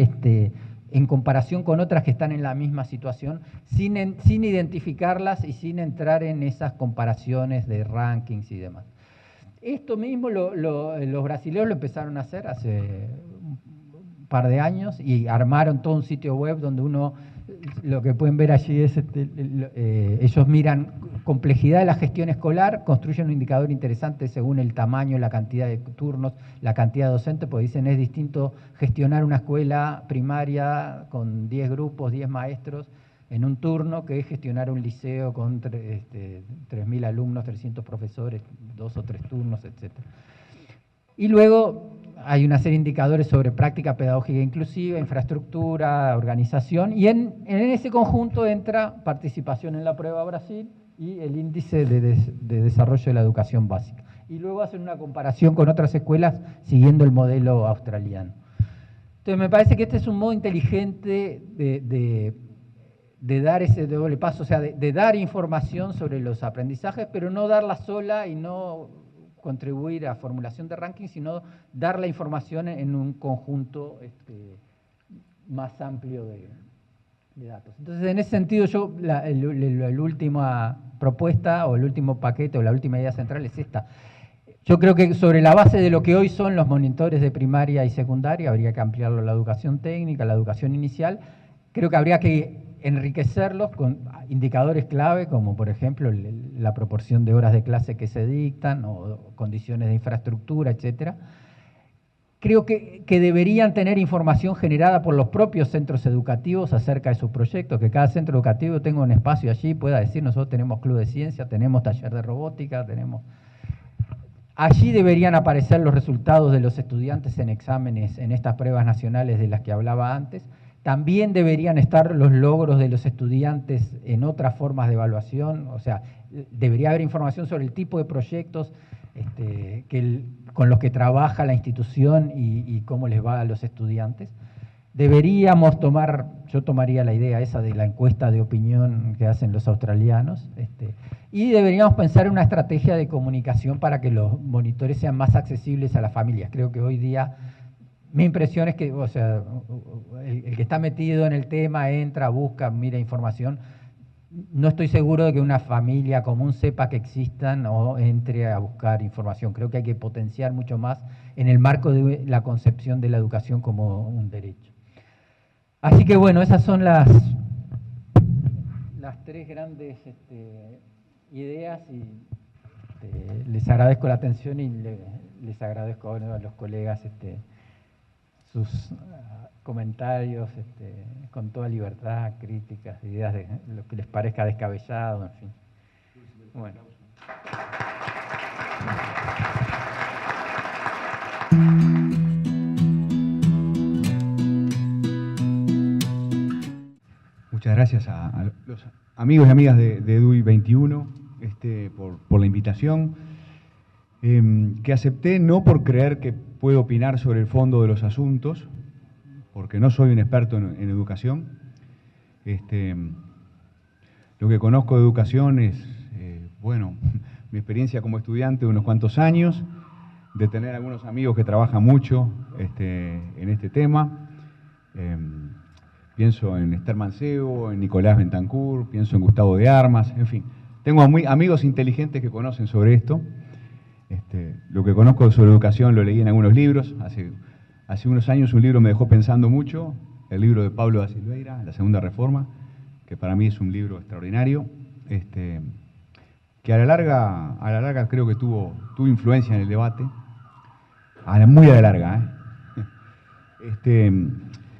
en comparación con otras que están en la misma situación, sin identificarlas y sin entrar en esas comparaciones de rankings y demás. Esto mismo los brasileños lo empezaron a hacer hace un par de años y armaron todo un sitio web donde lo que pueden ver allí es, ellos miran complejidad de la gestión escolar, construyen un indicador interesante según el tamaño, la cantidad de turnos, la cantidad de docentes, porque dicen es distinto gestionar una escuela primaria con 10 grupos, 10 maestros en un turno que gestionar un liceo con 3.000 alumnos, 300 profesores, 2 o 3 turnos, etc. Y luego hay una serie de indicadores sobre práctica pedagógica inclusiva, infraestructura, organización, y en ese conjunto entra participación en la prueba Brasil y el índice de desarrollo de la educación básica. Y luego hacen una comparación con otras escuelas siguiendo el modelo australiano. Entonces me parece que este es un modo inteligente de dar ese doble paso, o sea, de dar información sobre los aprendizajes, pero no darla sola y no contribuir a formulación de ranking, sino dar la información en un conjunto más amplio de datos. Entonces, en ese sentido, yo la última propuesta o el último paquete o la última idea central es esta. Yo creo que sobre la base de lo que hoy son los monitores de primaria y secundaria, habría que ampliarlo a la educación técnica, la educación inicial. Creo que habría que enriquecerlos con indicadores clave, como por ejemplo la proporción de horas de clase que se dictan o condiciones de infraestructura, etcétera. Creo que deberían tener información generada por los propios centros educativos acerca de sus proyectos, que cada centro educativo tenga un espacio allí, pueda decir, nosotros tenemos club de ciencia, tenemos taller de robótica, tenemos... Allí deberían aparecer los resultados de los estudiantes en exámenes, en estas pruebas nacionales de las que hablaba antes. También deberían estar los logros de los estudiantes en otras formas de evaluación, o sea, debería haber información sobre el tipo de proyectos con los que trabaja la institución y cómo les va a los estudiantes. Deberíamos yo tomaría la idea esa de la encuesta de opinión que hacen los australianos, y deberíamos pensar en una estrategia de comunicación para que los monitores sean más accesibles a las familias. Creo que hoy día mi impresión es que, o sea, el que está metido en el tema entra, busca, mira información. No estoy seguro de que una familia común sepa que existan o entre a buscar información. Creo que hay que potenciar mucho más en el marco de la concepción de la educación como un derecho. Así que bueno, esas son las tres grandes ideas y les agradezco la atención y les agradezco a los colegas sus comentarios con toda libertad, críticas, ideas de lo que les parezca descabellado, en fin. Bueno. Muchas gracias a los amigos y amigas de EDUI 21 por la invitación, que acepté no por creer que puedo opinar sobre el fondo de los asuntos, porque no soy un experto en educación. Lo que conozco de educación es, bueno, mi experiencia como estudiante de unos cuantos años, de tener algunos amigos que trabajan mucho en este tema. Pienso en Esther Mancebo, en Nicolás Bentancur, pienso en Gustavo de Armas, en fin. Tengo amigos inteligentes que conocen sobre esto. Lo que conozco sobre educación lo leí en algunos libros. Hace unos años un libro me dejó pensando mucho, el libro de Pablo da Silveira, La Segunda Reforma, que para mí es un libro extraordinario, que a la larga creo que tuvo influencia en el debate, muy a la larga.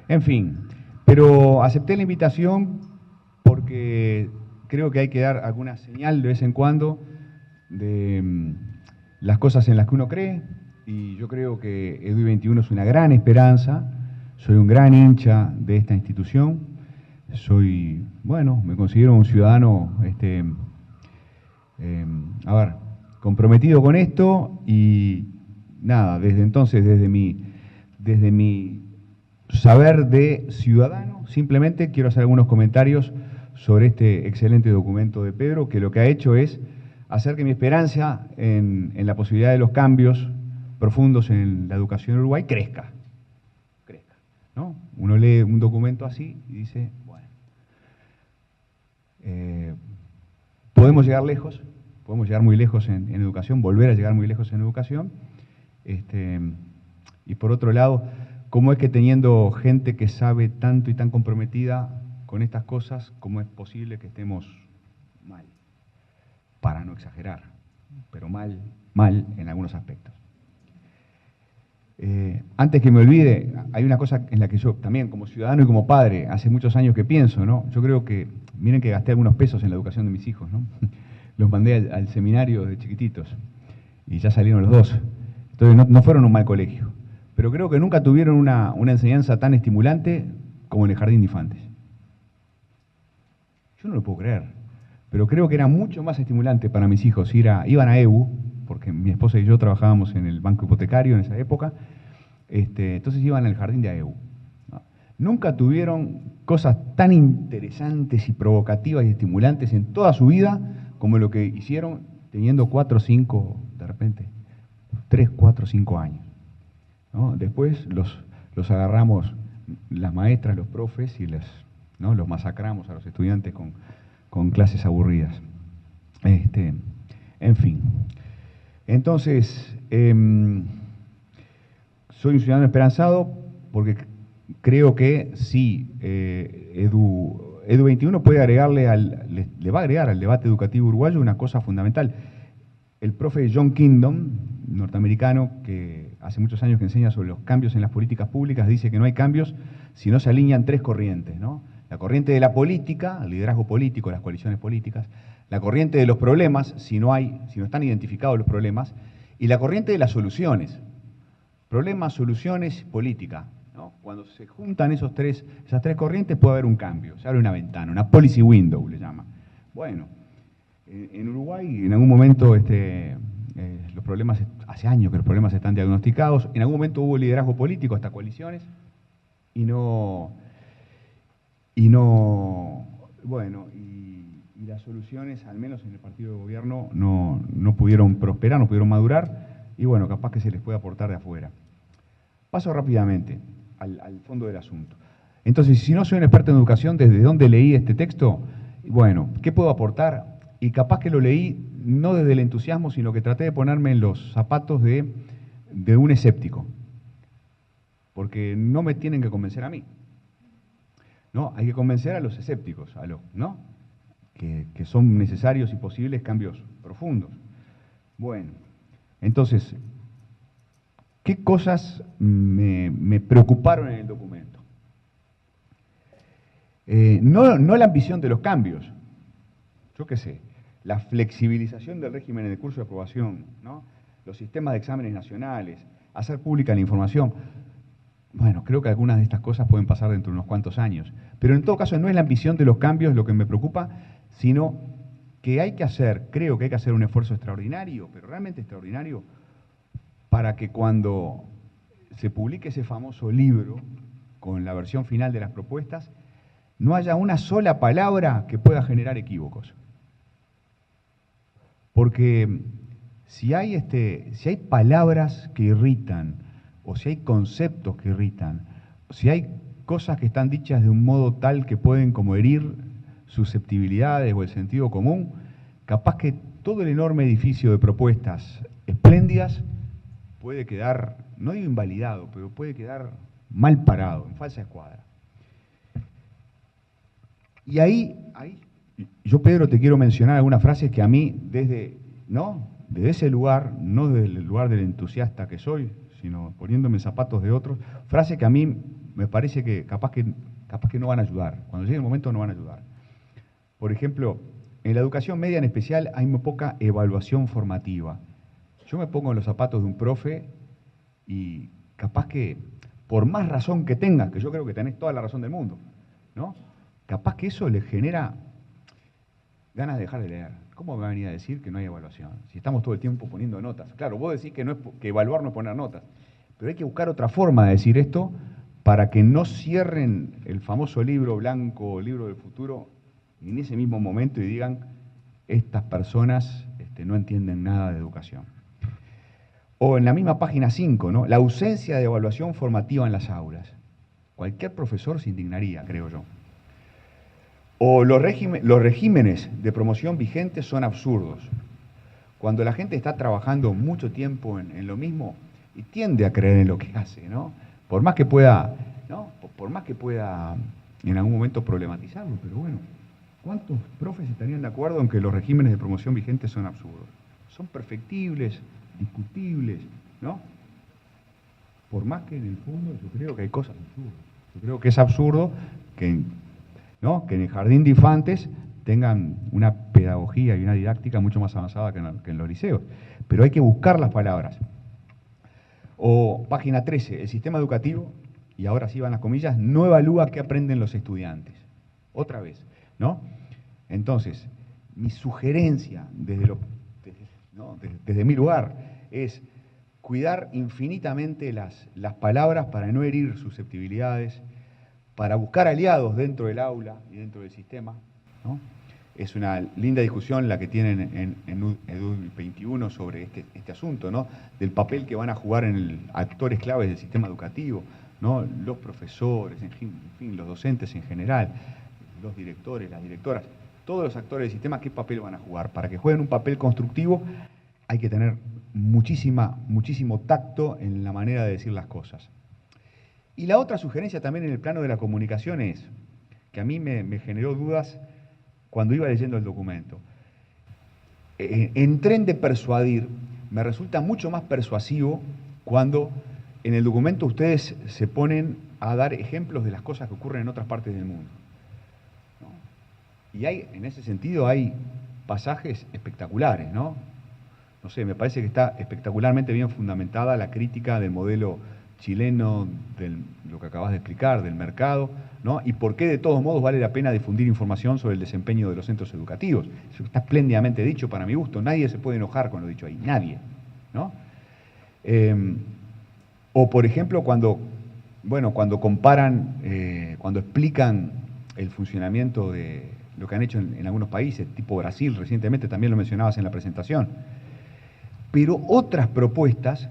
En fin, pero acepté la invitación porque creo que hay que dar alguna señal de vez en cuando de las cosas en las que uno cree, y yo creo que EDUI 21 es una gran esperanza. Soy un gran hincha de esta institución, me considero un ciudadano, comprometido con esto, y nada, desde entonces, desde mi saber de ciudadano, simplemente quiero hacer algunos comentarios sobre este excelente documento de Pedro, que lo que ha hecho es hacer que mi esperanza en la posibilidad de los cambios profundos en la educación en Uruguay crezca, ¿no? Uno lee un documento así y dice, bueno, podemos llegar lejos, podemos llegar muy lejos en educación, volver a llegar muy lejos en educación, y por otro lado, ¿cómo es que teniendo gente que sabe tanto y tan comprometida con estas cosas, cómo es posible que estemos mal? Para no exagerar, pero mal en algunos aspectos. Antes que me olvide, hay una cosa en la que yo también, como ciudadano y como padre, hace muchos años que pienso, ¿no? Yo creo que, miren que gasté algunos pesos en la educación de mis hijos, ¿no? Los mandé al seminario de chiquititos y ya salieron los dos. Entonces no fueron a un mal colegio, pero creo que nunca tuvieron una enseñanza tan estimulante como en el jardín de infantes. Yo no lo puedo creer, pero creo que era mucho más estimulante para mis hijos iban a EBU, porque mi esposa y yo trabajábamos en el banco hipotecario en esa época, entonces iban al jardín de AEBU, ¿no? Nunca tuvieron cosas tan interesantes y provocativas y estimulantes en toda su vida como lo que hicieron teniendo 4 o 5, de repente, 3, 4, 5 años, ¿no? Después los agarramos las maestras, los profes, y ¿no? Los masacramos a los estudiantes con clases aburridas. En fin. Entonces, soy un ciudadano esperanzado porque creo que sí, EDU 21 puede le va a agregar al debate educativo uruguayo una cosa fundamental. El profe John Kingdom, norteamericano, que hace muchos años que enseña sobre los cambios en las políticas públicas, dice que no hay cambios si no se alinean 3 corrientes, ¿no? La corriente de la política, el liderazgo político, las coaliciones políticas; la corriente de los problemas, si no están identificados los problemas; y la corriente de las soluciones. Problemas, soluciones, política, ¿no? Cuando se juntan esas tres corrientes puede haber un cambio, se abre una ventana, una policy window le llama. Bueno, en Uruguay en algún momento los problemas, hace años que los problemas están diagnosticados, en algún momento hubo liderazgo político, hasta coaliciones, y las soluciones, al menos en el partido de gobierno, no pudieron prosperar, no pudieron madurar, y bueno, capaz que se les puede aportar de afuera. Paso rápidamente al fondo del asunto. Entonces, si no soy un experto en educación, ¿desde dónde leí este texto? Bueno, ¿qué puedo aportar? Y capaz que lo leí no desde el entusiasmo, sino que traté de ponerme en los zapatos de un escéptico, porque no me tienen que convencer a mí, ¿no? Hay que convencer a los escépticos, ¿no? Que son necesarios y posibles cambios profundos. Bueno, entonces, ¿qué cosas me preocuparon en el documento? No la ambición de los cambios, yo qué sé, la flexibilización del régimen en el curso de aprobación, ¿no? Los sistemas de exámenes nacionales, hacer pública la información. Bueno, creo que algunas de estas cosas pueden pasar dentro de unos cuantos años, pero en todo caso no es la ambición de los cambios lo que me preocupa, sino que creo que hay que hacer un esfuerzo extraordinario, pero realmente extraordinario, para que cuando se publique ese famoso libro con la versión final de las propuestas, no haya una sola palabra que pueda generar equívocos. Porque si hay palabras que irritan, o si hay conceptos que irritan, o si hay cosas que están dichas de un modo tal que pueden como herir susceptibilidades o el sentido común, capaz que todo el enorme edificio de propuestas espléndidas puede quedar, no digo invalidado, pero puede quedar mal parado, en falsa escuadra. Y ahí yo, Pedro, te quiero mencionar algunas frases que a mí, desde ese lugar, no desde el lugar del entusiasta que soy, sino poniéndome en zapatos de otros, frases que a mí me parece que capaz que no van a ayudar. Cuando llegue el momento no van a ayudar. Por ejemplo, en la educación media en especial hay muy poca evaluación formativa. Yo me pongo en los zapatos de un profe y capaz que, por más razón que tengas, que yo creo que tenés toda la razón del mundo, ¿no? Capaz que eso le genera ganas de dejar de leer. ¿Cómo me va a venir a decir que no hay evaluación? Si estamos todo el tiempo poniendo notas. Claro, vos decís que evaluar no es poner notas, pero hay que buscar otra forma de decir esto para que no cierren el famoso libro blanco, libro del futuro, en ese mismo momento y digan, estas personas no entienden nada de educación. O en la misma página 5, ¿no? La ausencia de evaluación formativa en las aulas. Cualquier profesor se indignaría, creo yo. O los regímenes de promoción vigentes son absurdos. Cuando la gente está trabajando mucho tiempo en lo mismo y tiende a creer en lo que hace, ¿no? Por más que pueda, ¿no? Por más que pueda en algún momento problematizarlo, pero bueno, ¿cuántos profes estarían de acuerdo en que los regímenes de promoción vigentes son absurdos? Son perfectibles, discutibles, ¿no? Por más que en el fondo yo creo que hay cosas absurdas. Yo creo que es absurdo que en el jardín de infantes tengan una pedagogía y una didáctica mucho más avanzada que en los liceos. Pero hay que buscar las palabras. O página 13, el sistema educativo, y ahora sí van las comillas, no evalúa qué aprenden los estudiantes. Otra vez, ¿no? Entonces, mi sugerencia desde mi lugar es cuidar infinitamente las palabras para no herir susceptibilidades, para buscar aliados dentro del aula y dentro del sistema, ¿no? Es una linda discusión la que tienen en Edu 21 sobre este asunto, ¿no? Del papel que van a jugar actores claves del sistema educativo, ¿no? Los profesores, en fin, los docentes en general, los directores, las directoras, todos los actores del sistema, ¿qué papel van a jugar? Para que jueguen un papel constructivo hay que tener muchísimo tacto en la manera de decir las cosas. Y la otra sugerencia también en el plano de la comunicación es, que a mí me generó dudas cuando iba leyendo el documento. En tren de persuadir, me resulta mucho más persuasivo cuando en el documento ustedes se ponen a dar ejemplos de las cosas que ocurren en otras partes del mundo, ¿no? Y en ese sentido hay pasajes espectaculares, ¿no? No sé, me parece que está espectacularmente bien fundamentada la crítica del modelo chileno, de lo que acabas de explicar, del mercado, ¿no? Y por qué de todos modos vale la pena difundir información sobre el desempeño de los centros educativos. Eso está espléndidamente dicho para mi gusto, nadie se puede enojar con lo dicho ahí, nadie, ¿no? O por ejemplo cuando comparan, cuando explican el funcionamiento de lo que han hecho en algunos países, tipo Brasil recientemente, también lo mencionabas en la presentación. Pero otras propuestas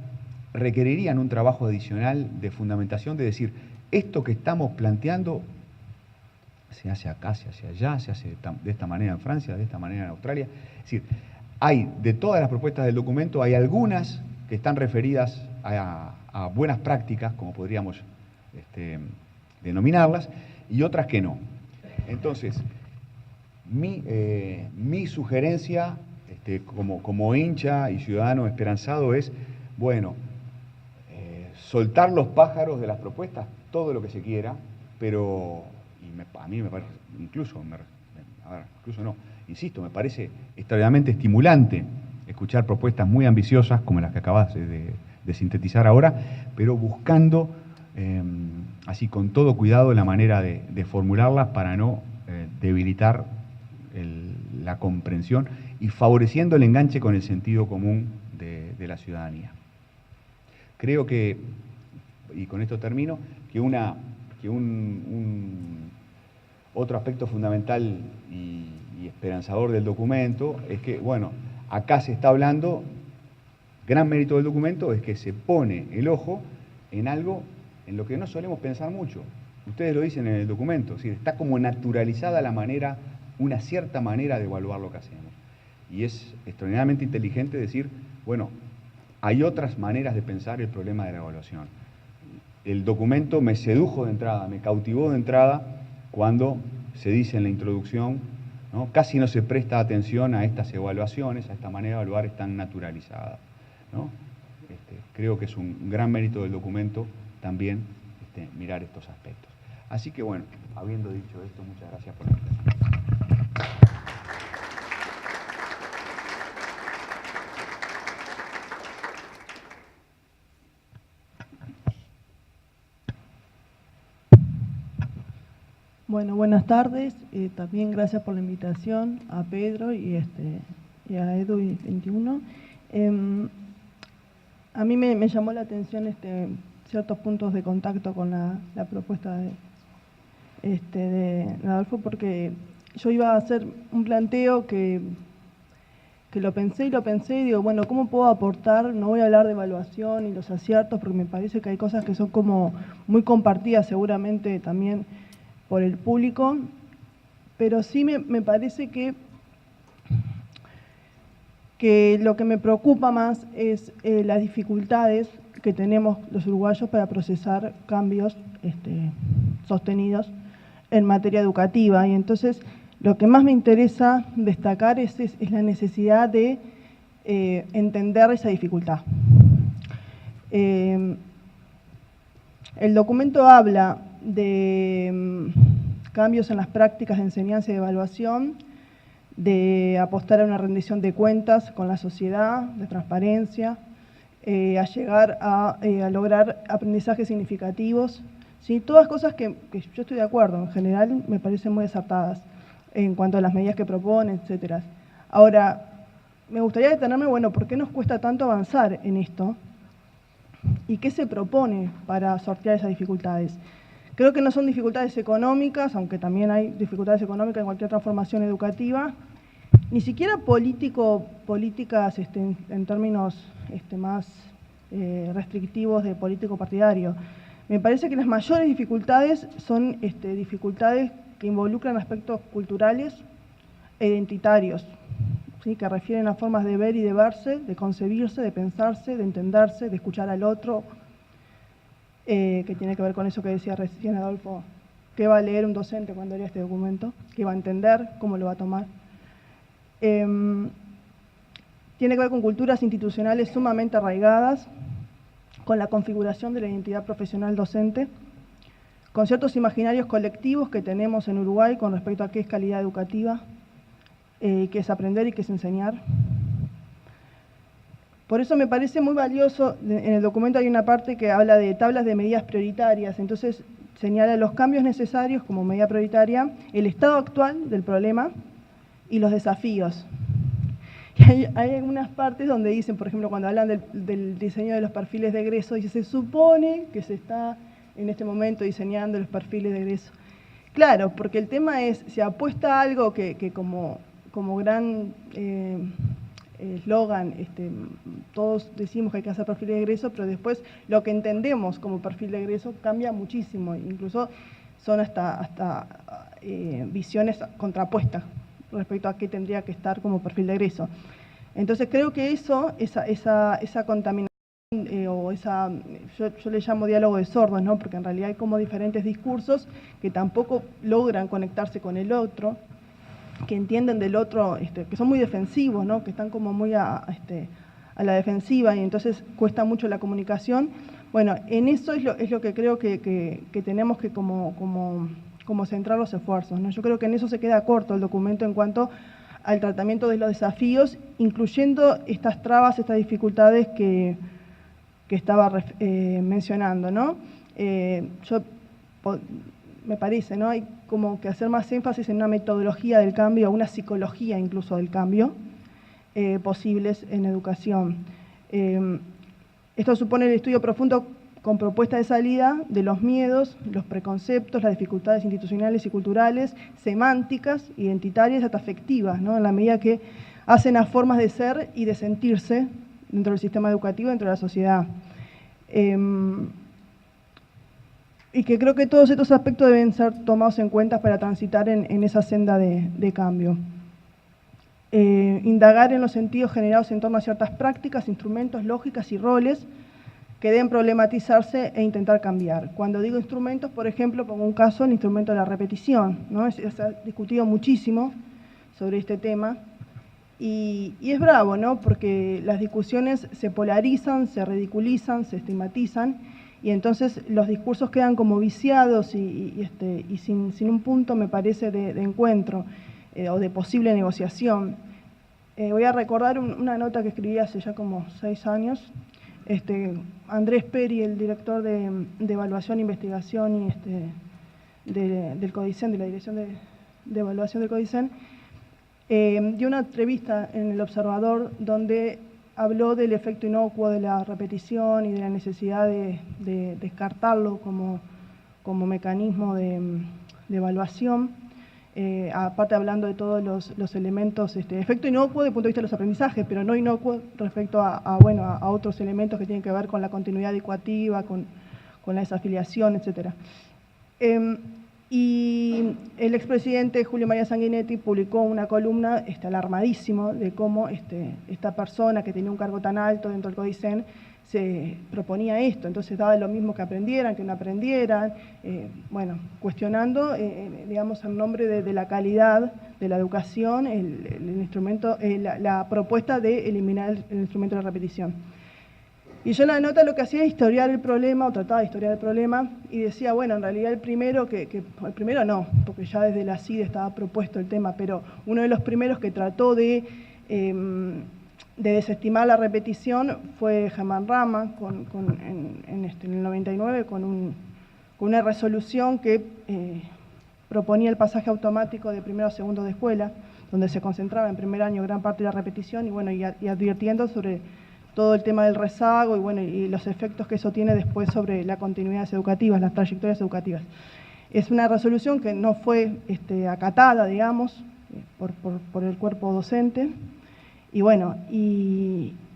requerirían un trabajo adicional de fundamentación, de decir, esto que estamos planteando se hace acá, se hace allá, se hace de esta manera en Francia, de esta manera en Australia. Es decir, de todas las propuestas del documento, hay algunas que están referidas a buenas prácticas, como podríamos denominarlas, y otras que no. Entonces, mi sugerencia como hincha y ciudadano esperanzado es, bueno, soltar los pájaros de las propuestas, todo lo que se quiera, pero a mí me parece, me parece extraordinariamente estimulante escuchar propuestas muy ambiciosas como las que acabas de sintetizar ahora, pero buscando así con todo cuidado la manera de formularlas para no debilitar la comprensión y favoreciendo el enganche con el sentido común de la ciudadanía. Creo que, y con esto termino, que otro aspecto fundamental y esperanzador del documento es que, bueno, acá se está hablando gran mérito del documento es que se pone el ojo en algo en lo que no solemos pensar mucho. Ustedes lo dicen en el documento, es decir, está como naturalizada la manera, una cierta manera de evaluar lo que hacemos. Y es extraordinariamente inteligente decir, bueno, hay otras maneras de pensar el problema de la evaluación. El documento me sedujo de entrada, me cautivó de entrada cuando se dice en la introducción, ¿no? Casi no se presta atención a estas evaluaciones, a esta manera de evaluar es tan naturalizada, ¿no? Creo que es un gran mérito del documento también mirar estos aspectos. Así que bueno, habiendo dicho esto, muchas gracias por la invitación. Bueno, buenas tardes. También gracias por la invitación a Pedro y a Edu21. A mí me llamó la atención ciertos puntos de contacto con la propuesta de Adolfo, porque yo iba a hacer un planteo que lo pensé y digo, bueno, ¿cómo puedo aportar? No voy a hablar de evaluación y los aciertos, porque me parece que hay cosas que son como muy compartidas seguramente también por el público, pero sí me parece que lo que me preocupa más es las dificultades que tenemos los uruguayos para procesar cambios sostenidos en materia educativa. Y entonces lo que más me interesa destacar es la necesidad de entender esa dificultad. El documento habla de cambios en las prácticas de enseñanza y de evaluación, de apostar a una rendición de cuentas con la sociedad, de transparencia, a llegar a lograr aprendizajes significativos, ¿sí? Todas cosas que yo estoy de acuerdo, en general me parecen muy acertadas en cuanto a las medidas que proponen, etcétera. Ahora, me gustaría detenerme, bueno, ¿por qué nos cuesta tanto avanzar en esto? ¿Y qué se propone para sortear esas dificultades? Creo que no son dificultades económicas, aunque también hay dificultades económicas en cualquier transformación educativa, ni siquiera políticas en términos más restrictivos de político partidario. Me parece que las mayores dificultades son dificultades que involucran aspectos culturales e identitarios, ¿sí? Que refieren a formas de ver y de verse, de concebirse, de pensarse, de entenderse, de escuchar al otro, que tiene que ver con eso que decía recién Adolfo, qué va a leer un docente cuando lea este documento, qué va a entender, cómo lo va a tomar. Tiene que ver con culturas institucionales sumamente arraigadas, con la configuración de la identidad profesional docente, con ciertos imaginarios colectivos que tenemos en Uruguay con respecto a qué es calidad educativa, qué es aprender y qué es enseñar. Por eso me parece muy valioso, en el documento hay una parte que habla de tablas de medidas prioritarias, entonces señala los cambios necesarios como medida prioritaria, el estado actual del problema y los desafíos. Y hay algunas partes donde dicen, por ejemplo, cuando hablan del diseño de los perfiles de egreso, dice, se supone que se está en este momento diseñando los perfiles de egreso. Claro, porque el tema es, se apuesta a algo que como gran eslogan, todos decimos que hay que hacer perfil de egreso, pero después lo que entendemos como perfil de egreso cambia muchísimo, incluso son hasta visiones contrapuestas respecto a qué tendría que estar como perfil de egreso. Entonces creo que esa contaminación yo le llamo diálogo de sordos, ¿no? Porque en realidad hay como diferentes discursos que tampoco logran conectarse con el otro, que entienden del otro, que son muy defensivos, ¿no? Que están como muy a la defensiva y entonces cuesta mucho la comunicación. Bueno, en eso es lo que creo que tenemos que como centrar los esfuerzos, ¿no? Yo creo que en eso se queda corto el documento en cuanto al tratamiento de los desafíos, incluyendo estas trabas, estas dificultades que estaba mencionando, ¿no? Me parece, ¿no? Hay como que hacer más énfasis en una metodología del cambio, una psicología incluso del cambio, posibles en educación. Esto supone el estudio profundo con propuesta de salida de los miedos, los preconceptos, las dificultades institucionales y culturales, semánticas, identitarias, hasta afectivas, ¿no? En la medida que hacen a formas de ser y de sentirse dentro del sistema educativo, dentro de la sociedad. Y que creo que todos estos aspectos deben ser tomados en cuenta para transitar en esa senda de cambio. Indagar en los sentidos generados en torno a ciertas prácticas, instrumentos, lógicas y roles que deben problematizarse e intentar cambiar. Cuando digo instrumentos, por ejemplo, pongo un caso, el instrumento de la repetición, ¿no? Se ha discutido muchísimo sobre este tema y es bravo, ¿no? Porque las discusiones se polarizan, se ridiculizan, se estigmatizan y entonces los discursos quedan como viciados y sin un punto, me parece, de encuentro o de posible negociación. Voy a recordar una nota que escribí hace ya como 6 años. Andrés Peri, el director de Evaluación, Investigación y del CODICEN, de la Dirección de Evaluación del CODICEN, dio una entrevista en El Observador donde habló del efecto inocuo de la repetición y de la necesidad de descartarlo como mecanismo de evaluación. Aparte hablando de todos los elementos, efecto inocuo desde el punto de vista de los aprendizajes, pero no inocuo respecto a otros elementos que tienen que ver con la continuidad educativa, con la desafiliación, etc. Y el expresidente Julio María Sanguinetti publicó una columna alarmadísimo de cómo esta persona que tenía un cargo tan alto dentro del CODICEN se proponía esto, entonces daba lo mismo que aprendieran, que no aprendieran, cuestionando, digamos, en nombre de la calidad de la educación, la propuesta de eliminar el instrumento de la repetición. Y yo en la nota lo que hacía es historiar el problema, o trataba de historiar el problema, y decía, bueno, en realidad el primero no, porque ya desde la CIDE estaba propuesto el tema, pero uno de los primeros que trató de desestimar la repetición fue Germán Rama en el 99 con una resolución que proponía el pasaje automático de primero a segundo de escuela, donde se concentraba en primer año gran parte de la repetición y advirtiendo sobre todo el tema del rezago y los efectos que eso tiene después sobre las continuidades educativas, las trayectorias educativas. Es una resolución que no fue acatada, digamos, por el cuerpo docente. Y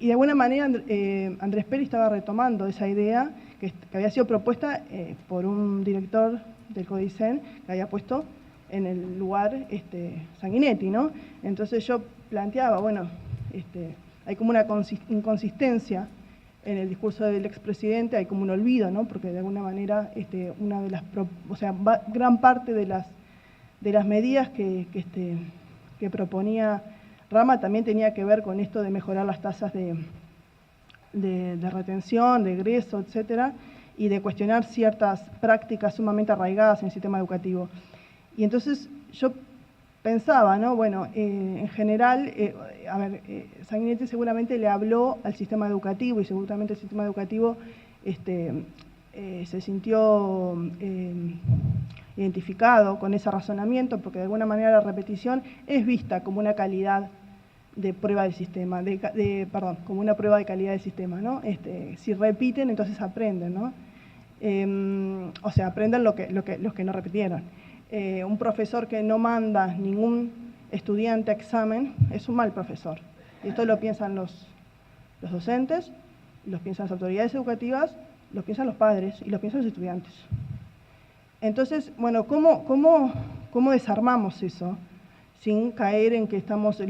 de alguna manera Andrés Peri estaba retomando esa idea que había sido propuesta por un director del CODICEN que había puesto en el lugar Sanguinetti, ¿no? Entonces yo planteaba, hay como una inconsistencia en el discurso del expresidente, hay como un olvido, ¿no? Porque de alguna manera gran parte de las medidas que proponía Rama también tenía que ver con esto de mejorar las tasas de retención, de egreso, etcétera, y de cuestionar ciertas prácticas sumamente arraigadas en el sistema educativo. Y entonces yo pensaba, ¿no? En general, Sanguinetti seguramente le habló al sistema educativo y seguramente el sistema educativo se sintió identificado con ese razonamiento, porque de alguna manera la repetición es vista como una calidad de prueba del sistema, como una prueba de calidad del sistema, ¿no? Si repiten, entonces aprenden, ¿no? Aprenden los que no repitieron. Un profesor que no manda ningún estudiante a examen es un mal profesor. Y esto lo piensan los docentes, lo piensan las autoridades educativas, lo piensan los padres y lo piensan los estudiantes. Entonces, ¿cómo desarmamos eso sin caer en que estamos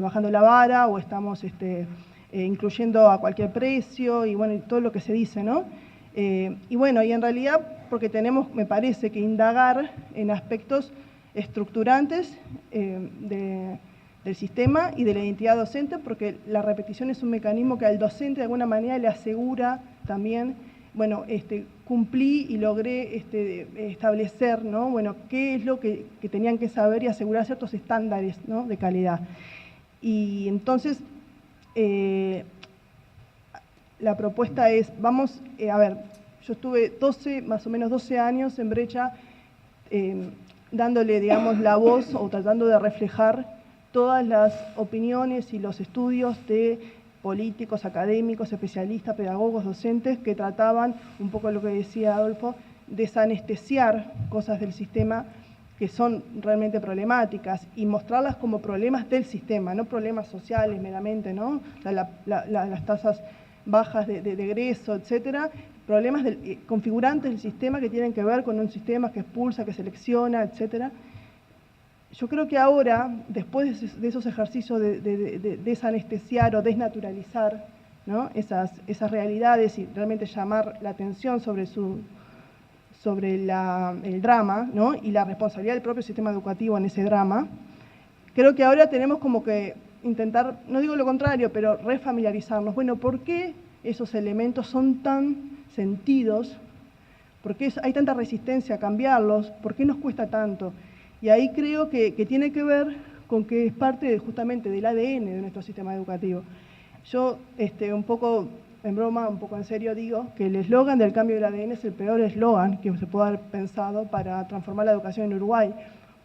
bajando la vara o estamos incluyendo a cualquier precio y todo lo que se dice, ¿no? Y en realidad porque tenemos, me parece, que indagar en aspectos estructurantes del sistema y de la identidad docente, porque la repetición es un mecanismo que al docente de alguna manera le asegura también, cumplí y logré establecer, ¿no? Qué es lo que tenían que saber y asegurar ciertos estándares, ¿no? De calidad. Y entonces, la propuesta es, yo estuve más o menos 12 años en Brecha dándole, digamos, la voz o tratando de reflejar todas las opiniones y los estudios de políticos, académicos, especialistas, pedagogos, docentes que trataban, un poco lo que decía Adolfo, desanestesiar cosas del sistema que son realmente problemáticas y mostrarlas como problemas del sistema, no problemas sociales meramente, ¿no? O sea, las tasas bajas de egreso, etcétera, problemas configurantes del sistema que tienen que ver con un sistema que expulsa, que selecciona, etcétera. Yo creo que ahora, después de esos ejercicios de desanestesiar o desnaturalizar, ¿no?, esas realidades y realmente llamar la atención sobre el drama, ¿no?, y la responsabilidad del propio sistema educativo en ese drama, creo que ahora tenemos como que intentar, no digo lo contrario, pero refamiliarizarnos. Bueno, ¿por qué esos elementos son tan sentidos? ¿Por qué hay tanta resistencia a cambiarlos? ¿Por qué nos cuesta tanto? Y ahí creo que tiene que ver con que es parte justamente del ADN de nuestro sistema educativo. Yo, un poco en broma, un poco en serio, digo que el eslogan del cambio del ADN es el peor eslogan que se puede haber pensado para transformar la educación en Uruguay.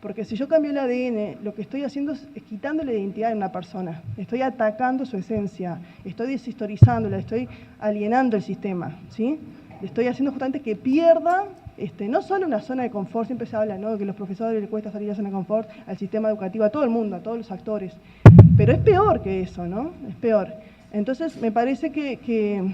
Porque si yo cambio el ADN, lo que estoy haciendo es quitando la identidad de una persona. Estoy atacando su esencia, estoy deshistorizándola, estoy alienando el sistema, ¿sí? Le estoy haciendo justamente que pierda no solo una zona de confort, siempre se habla, ¿no?, que a los profesores les cuesta salir de la zona de confort, al sistema educativo, a todo el mundo, a todos los actores. Pero es peor que eso, ¿no? Es peor. Entonces, me parece que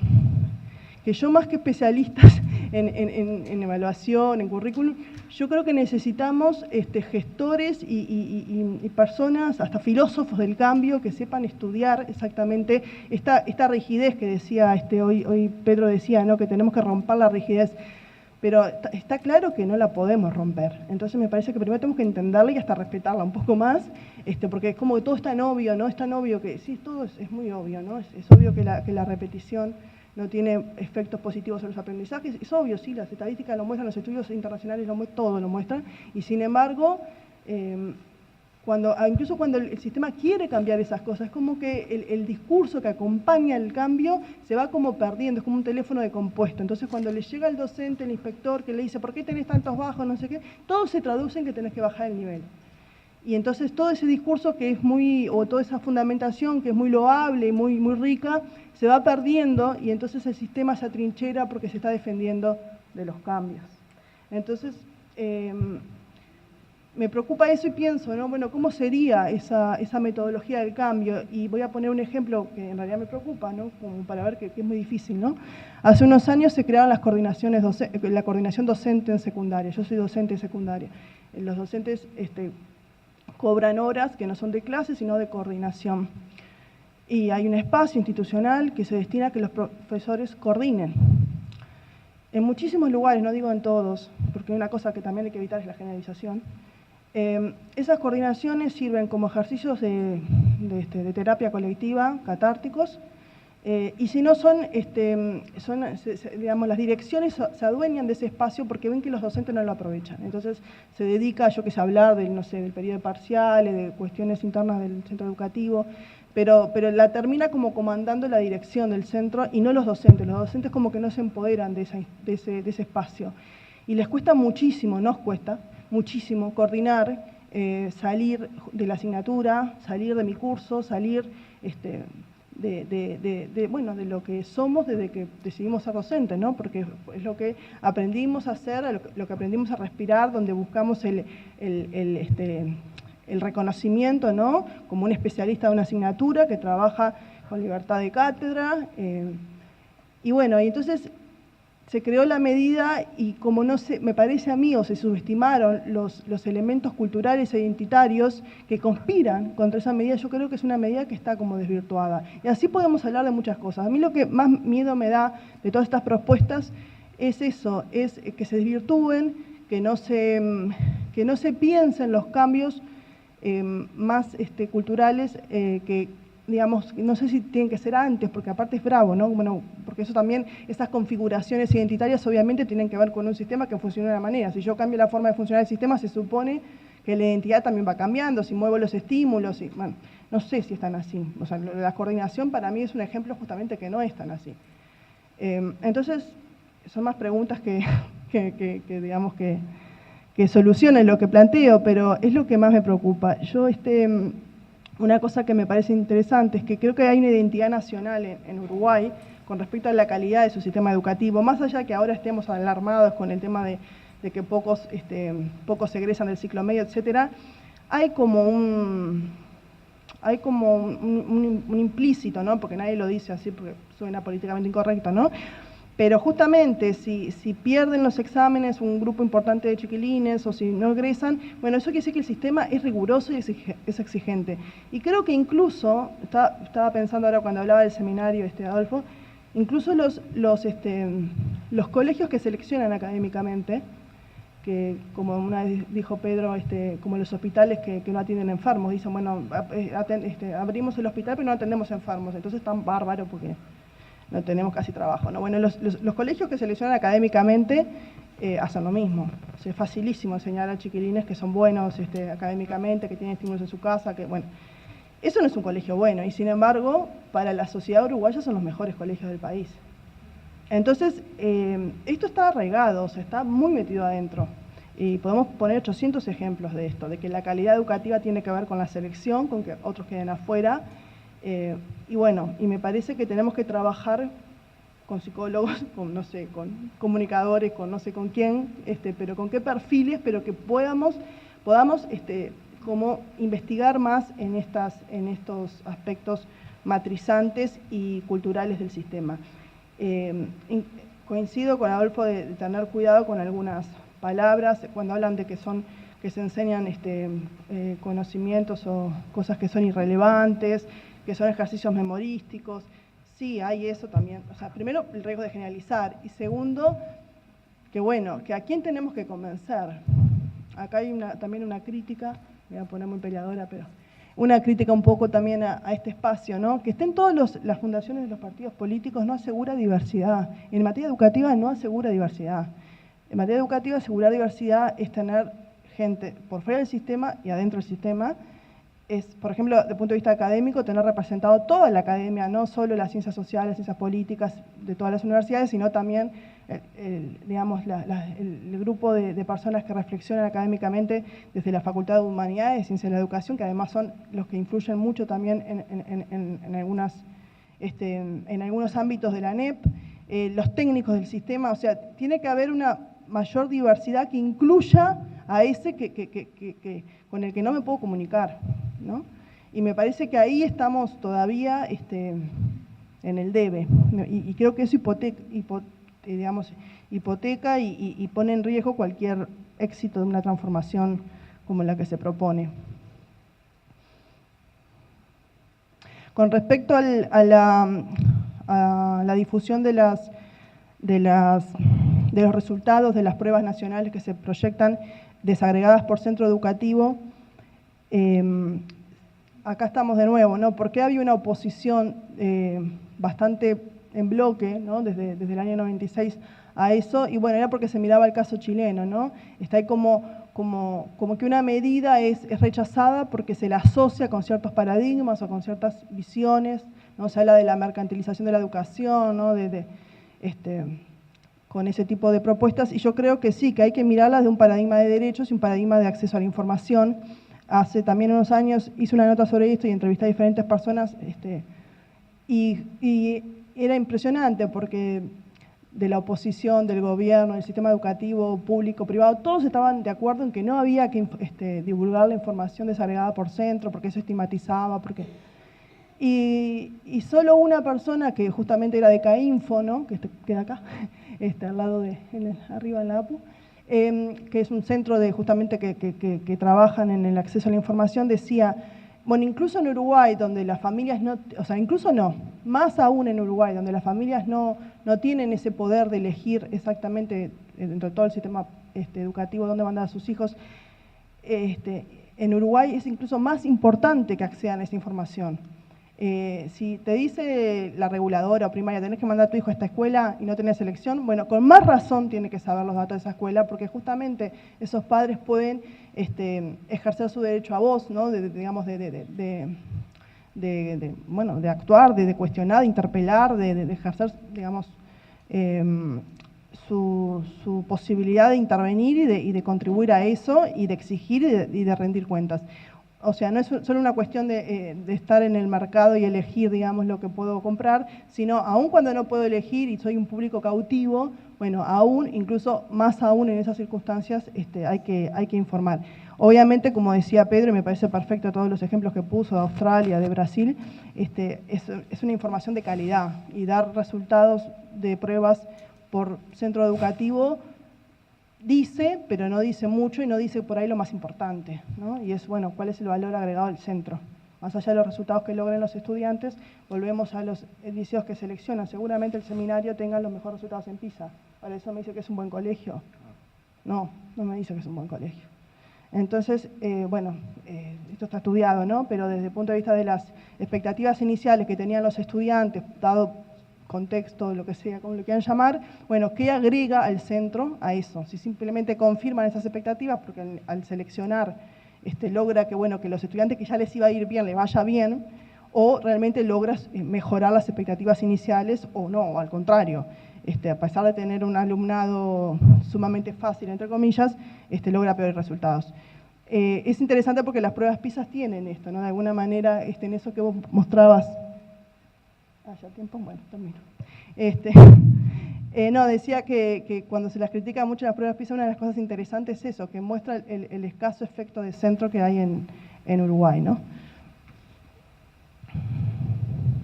yo, más que especialistas en evaluación, en currículum, yo creo que necesitamos gestores y personas, hasta filósofos del cambio, que sepan estudiar exactamente esta rigidez que decía, hoy Pedro decía, ¿no?, que tenemos que romper la rigidez. Pero está claro que no la podemos romper. Entonces me parece que primero tenemos que entenderla y hasta respetarla un poco más, porque es como que todo es tan obvio, ¿no? Es tan obvio que, sí, todo es muy obvio, ¿no? Es obvio que la repetición no tiene efectos positivos en los aprendizajes. Es obvio, sí, las estadísticas lo muestran, los estudios internacionales todo lo muestran. Y sin embargo, incluso cuando el sistema quiere cambiar esas cosas, es como que el discurso que acompaña el cambio se va como perdiendo, es como un teléfono descompuesto. Entonces, cuando le llega el docente, el inspector, que le dice, ¿por qué tenés tantos bajos? No sé qué, todo se traduce en que tenés que bajar el nivel. Y entonces todo ese discurso que es o toda esa fundamentación que es muy loable y muy rica, se va perdiendo y entonces el sistema se atrinchera porque se está defendiendo de los cambios. Entonces, me preocupa eso y pienso, ¿no?, bueno, ¿cómo sería esa metodología del cambio? Y voy a poner un ejemplo que en realidad me preocupa, ¿no?, como para ver que es muy difícil, ¿no? Hace unos años se crearon la coordinación docente en secundaria. Yo soy docente de secundaria. Los docentes cobran horas que no son de clase, sino de coordinación. Y hay un espacio institucional que se destina a que los profesores coordinen. En muchísimos lugares, no digo en todos, porque una cosa que también hay que evitar es la generalización, esas coordinaciones sirven como ejercicios de terapia colectiva, catárticos, y si no digamos, las direcciones se adueñan de ese espacio porque ven que los docentes no lo aprovechan. Entonces se dedica, a hablar del periodo de parciales, de cuestiones internas del centro educativo, pero la termina como comandando la dirección del centro y no los docentes. Los docentes como que no se empoderan de ese espacio. Y les cuesta muchísimo, nos cuesta muchísimo coordinar, salir de la asignatura, salir de mi curso, salir de lo que somos desde que decidimos ser docentes, ¿no? Porque es lo que aprendimos a hacer, lo que aprendimos a respirar, donde buscamos el reconocimiento, ¿no?, como un especialista de una asignatura que trabaja con libertad de cátedra. Y bueno, y entonces se creó la medida y como me parece a mí, o se subestimaron los elementos culturales e identitarios que conspiran contra esa medida, yo creo que es una medida que está como desvirtuada. Y así podemos hablar de muchas cosas. A mí lo que más miedo me da de todas estas propuestas es eso, es que se desvirtúen, que no se piensen los cambios más culturales que, digamos, no sé si tienen que ser antes, porque aparte es bravo, ¿no? Bueno, porque eso también, esas configuraciones identitarias obviamente tienen que ver con un sistema que funciona de una manera. Si yo cambio la forma de funcionar del sistema, se supone que la identidad también va cambiando, si muevo los estímulos, y, bueno, no sé si están así. O sea, la coordinación para mí es un ejemplo justamente que no es tan así. Entonces, son más preguntas que digamos, que solucionen lo que planteo, pero es lo que más me preocupa. Yo, una cosa que me parece interesante es que creo que hay una identidad nacional en Uruguay con respecto a la calidad de su sistema educativo, más allá de que ahora estemos alarmados con el tema de de que pocos egresan del ciclo medio, etcétera, hay como un implícito, ¿no? Porque nadie lo dice así porque suena políticamente incorrecto, ¿no? Pero justamente si pierden los exámenes un grupo importante de chiquilines o si no egresan, bueno, eso quiere decir que el sistema es riguroso y es exigente. Y creo que incluso, estaba pensando ahora cuando hablaba del seminario, Adolfo, incluso los colegios que seleccionan académicamente, que como una vez dijo Pedro, como los hospitales que no atienden enfermos, dicen, bueno, abrimos el hospital pero no atendemos enfermos, entonces están bárbaros porque no tenemos casi trabajo, ¿no? Bueno, los colegios que seleccionan académicamente hacen lo mismo. O sea, es facilísimo enseñar a chiquilines que son buenos académicamente, que tienen estímulos en su casa, que bueno. Eso no es un colegio bueno y sin embargo, para la sociedad uruguaya son los mejores colegios del país. Entonces, esto está arraigado, o sea, está muy metido adentro. Y podemos poner 800 ejemplos de esto, de que la calidad educativa tiene que ver con la selección, con que otros queden afuera. Y bueno, y me parece que tenemos que trabajar con psicólogos, con, no sé, con comunicadores, con no sé con quién, pero con qué perfiles, pero que podamos como investigar más en estos aspectos matrizantes y culturales del sistema. Coincido con Adolfo de tener cuidado con algunas palabras, cuando hablan de que se enseñan conocimientos o cosas que son irrelevantes, que son ejercicios memorísticos. Sí, hay eso también. O sea, primero, el riesgo de generalizar. Y segundo, que bueno, que a quién tenemos que convencer. Acá hay también una crítica, me voy a poner muy peleadora, pero una crítica un poco también a este espacio, ¿no? Que estén todas las fundaciones de los partidos políticos no asegura diversidad. En materia educativa no asegura diversidad. En materia educativa, asegurar diversidad es tener gente por fuera del sistema y adentro del sistema. Es, por ejemplo, desde el punto de vista académico, tener representado toda la academia, no solo las ciencias sociales, las ciencias políticas de todas las universidades, sino también el grupo de personas que reflexionan académicamente desde la Facultad de Humanidades y Ciencias de la Educación, que además son los que influyen mucho también en algunos ámbitos de la ANEP, los técnicos del sistema. O sea, tiene que haber una mayor diversidad que incluya a ese con el que no me puedo comunicar, ¿no? Y me parece que ahí estamos todavía en el debe, y creo que eso hipoteca y pone en riesgo cualquier éxito de una transformación como la que se propone. Con respecto a la difusión de los resultados de las pruebas nacionales que se proyectan desagregadas por centro educativo, acá estamos de nuevo, ¿no? Porque había una oposición bastante en bloque, ¿no? Desde el año 96 a eso, y bueno, era porque se miraba el caso chileno, ¿no? Está ahí como que una medida es rechazada porque se la asocia con ciertos paradigmas o con ciertas visiones, ¿no? Se habla de la mercantilización de la educación, ¿no? Con ese tipo de propuestas, y yo creo que sí, que hay que mirarlas de un paradigma de derechos y un paradigma de acceso a la información. Hace también unos años hice una nota sobre esto y entrevisté a diferentes personas, y era impresionante porque de la oposición, del gobierno, del sistema educativo, público, privado, todos estaban de acuerdo en que no había que divulgar la información desagregada por centro, porque eso estigmatizaba, Y solo una persona que justamente era de CAINFO, ¿no? Que queda acá, al lado arriba en la APU, que es un centro justamente que trabajan en el acceso a la información, decía, bueno, incluso en Uruguay, donde las familias más aún en Uruguay, donde las familias no tienen ese poder de elegir exactamente dentro de todo el sistema educativo dónde mandar a sus hijos, en Uruguay es incluso más importante que accedan a esa información. Si te dice la reguladora o primaria, tenés que mandar a tu hijo a esta escuela y no tenés elección, bueno, con más razón tiene que saber los datos de esa escuela, porque justamente esos padres pueden ejercer su derecho a voz, ¿no? De actuar, de cuestionar, de interpelar, de ejercer, digamos, su posibilidad de intervenir y de contribuir a eso y de exigir y de rendir cuentas. O sea, no es solo una cuestión de estar en el mercado y elegir, digamos, lo que puedo comprar, sino aun cuando no puedo elegir y soy un público cautivo, bueno, aún, incluso más aún en esas circunstancias, hay que informar. Obviamente, como decía Pedro, y me parece perfecto todos los ejemplos que puso de Australia, de Brasil, es una información de calidad y dar resultados de pruebas por centro educativo dice, pero no dice mucho y no dice por ahí lo más importante, ¿no? Y es, bueno, ¿cuál es el valor agregado del centro? Más allá de los resultados que logren los estudiantes, volvemos a los liceos que seleccionan. Seguramente el seminario tenga los mejores resultados en PISA. Para eso me dice que es un buen colegio. No, no me dice que es un buen colegio. Entonces, esto está estudiado, ¿no? Pero desde el punto de vista de las expectativas iniciales que tenían los estudiantes, dado contexto, lo que sea, como lo quieran llamar, bueno, ¿qué agrega al centro a eso? Si simplemente confirman esas expectativas, porque al seleccionar logra que, bueno, que los estudiantes que ya les iba a ir bien, les vaya bien, o realmente logras mejorar las expectativas iniciales o no, o al contrario. A pesar de tener un alumnado sumamente fácil, entre comillas, logra peores resultados. Es interesante porque las pruebas PISA tienen esto, ¿no? De alguna manera, en eso que vos mostrabas. ¿Ya tiempo? Bueno, termino. No, decía que cuando se las critica mucho las pruebas PISA, una de las cosas interesantes es eso, que muestra el escaso efecto de centro que hay en Uruguay, ¿no?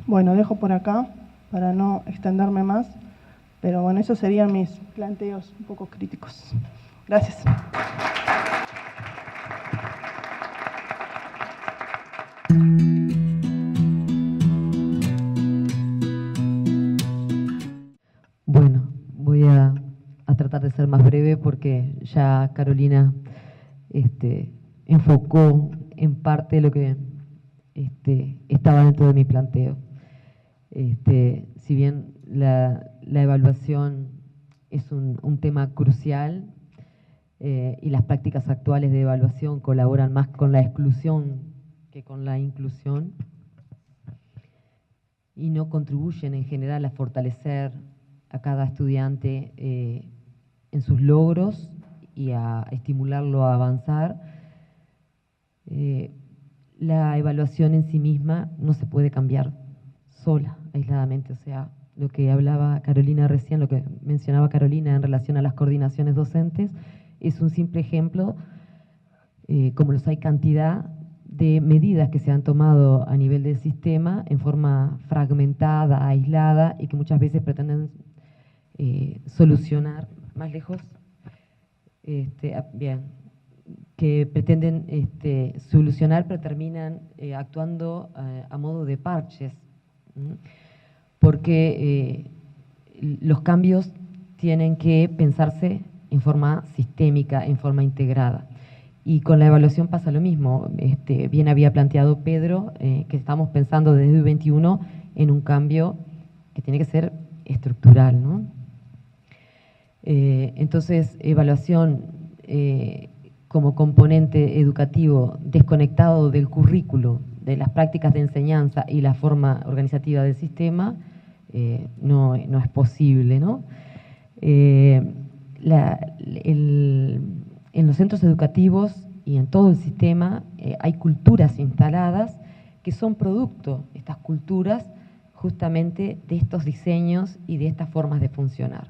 Bueno, dejo por acá para no extenderme más, pero bueno, esos serían mis planteos un poco críticos. Gracias. Bueno, voy a tratar de ser más breve porque ya Carolina enfocó en parte lo que estaba dentro de mi planteo. Si bien la evaluación es un tema crucial y las prácticas actuales de evaluación colaboran más con la exclusión que con la inclusión y no contribuyen en general a fortalecer a cada estudiante en sus logros y a estimularlo a avanzar, la evaluación en sí misma no se puede cambiar sola, aisladamente. O sea, lo que hablaba Carolina recién, lo que mencionaba Carolina en relación a las coordinaciones docentes, es un simple ejemplo, como los hay cantidad de medidas que se han tomado a nivel del sistema en forma fragmentada, aislada, y que muchas veces pretenden solucionar, más lejos, que pretenden solucionar, pero terminan actuando a modo de parches, porque los cambios tienen que pensarse en forma sistémica, en forma integrada. Y con la evaluación pasa lo mismo. Bien había planteado Pedro que estamos pensando desde el 21 en un cambio que tiene que ser estructural, ¿no? Entonces, evaluación como componente educativo desconectado del currículo, de las prácticas de enseñanza y la forma organizativa del sistema, no es posible, ¿no? En los centros educativos y en todo el sistema hay culturas instaladas que son producto, estas culturas, justamente de estos diseños y de estas formas de funcionar.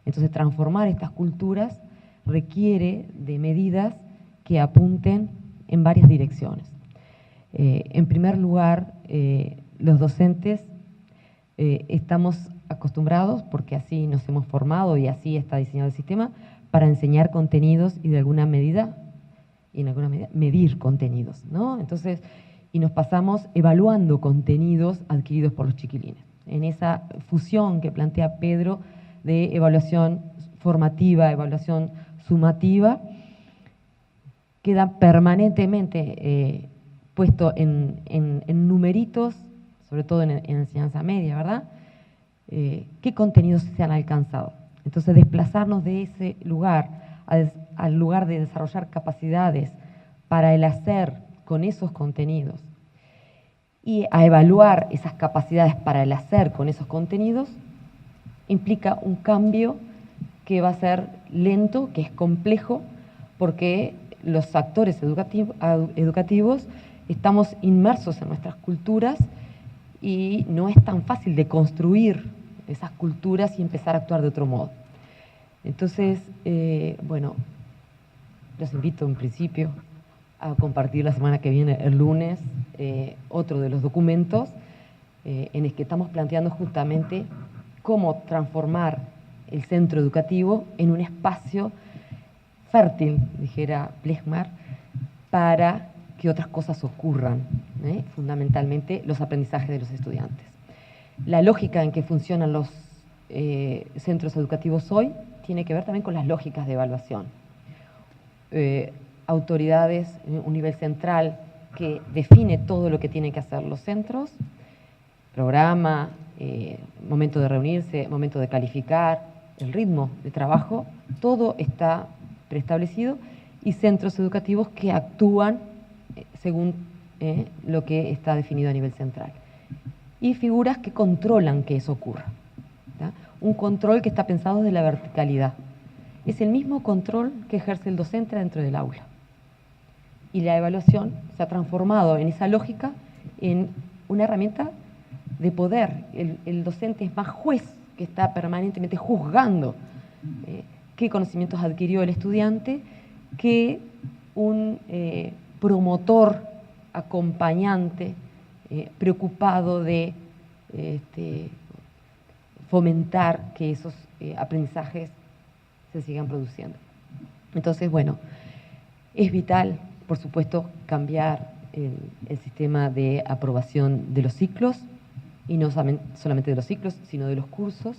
Entonces, transformar estas culturas requiere de medidas que apunten en varias direcciones. En primer lugar, los docentes estamos acostumbrados, porque así nos hemos formado y así está diseñado el sistema, para enseñar contenidos y en alguna medida medir contenidos, ¿no? Entonces, y nos pasamos evaluando contenidos adquiridos por los chiquilines. En esa fusión que plantea Pedro de evaluación formativa, evaluación sumativa, queda permanentemente puesto en numeritos, sobre todo en enseñanza media, ¿verdad? ¿Qué contenidos se han alcanzado? Entonces, desplazarnos de ese lugar al lugar de desarrollar capacidades para el hacer con esos contenidos y a evaluar esas capacidades para el hacer con esos contenidos, implica un cambio que va a ser lento, que es complejo, porque los actores educativos estamos inmersos en nuestras culturas y no es tan fácil de construir esas culturas y empezar a actuar de otro modo. Entonces, bueno, los invito en principio a compartir la semana que viene, el lunes, otro de los documentos en el que estamos planteando justamente cómo transformar el centro educativo en un espacio fértil, dijera Blechmar, para que otras cosas ocurran, fundamentalmente los aprendizajes de los estudiantes. La lógica en que funcionan los centros educativos hoy tiene que ver también con las lógicas de evaluación. Autoridades, un nivel central que define todo lo que tienen que hacer los centros, programa, momento de reunirse, momento de calificar, el ritmo de trabajo, todo está preestablecido, y centros educativos que actúan según lo que está definido a nivel central. Y figuras que controlan que eso ocurra. ¿tá? Un control que está pensado desde la verticalidad. Es el mismo control que ejerce el docente dentro del aula. Y la evaluación se ha transformado en esa lógica en una herramienta de poder. El docente es más juez, que está permanentemente juzgando qué conocimientos adquirió el estudiante, que un promotor, acompañante, preocupado de fomentar que esos aprendizajes se sigan produciendo. Entonces, bueno, es vital, por supuesto, cambiar el sistema de aprobación de los ciclos, y no solamente de los ciclos, sino de los cursos.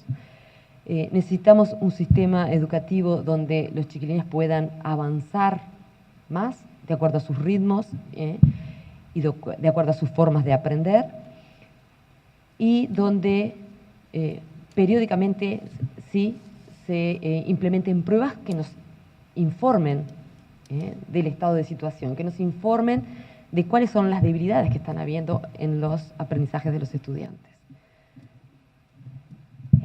Necesitamos un sistema educativo donde los chiquilines puedan avanzar más de acuerdo a sus ritmos y de acuerdo a sus formas de aprender, y donde periódicamente sí se implementen pruebas que nos informen del estado de situación, que nos informen de cuáles son las debilidades que están habiendo en los aprendizajes de los estudiantes.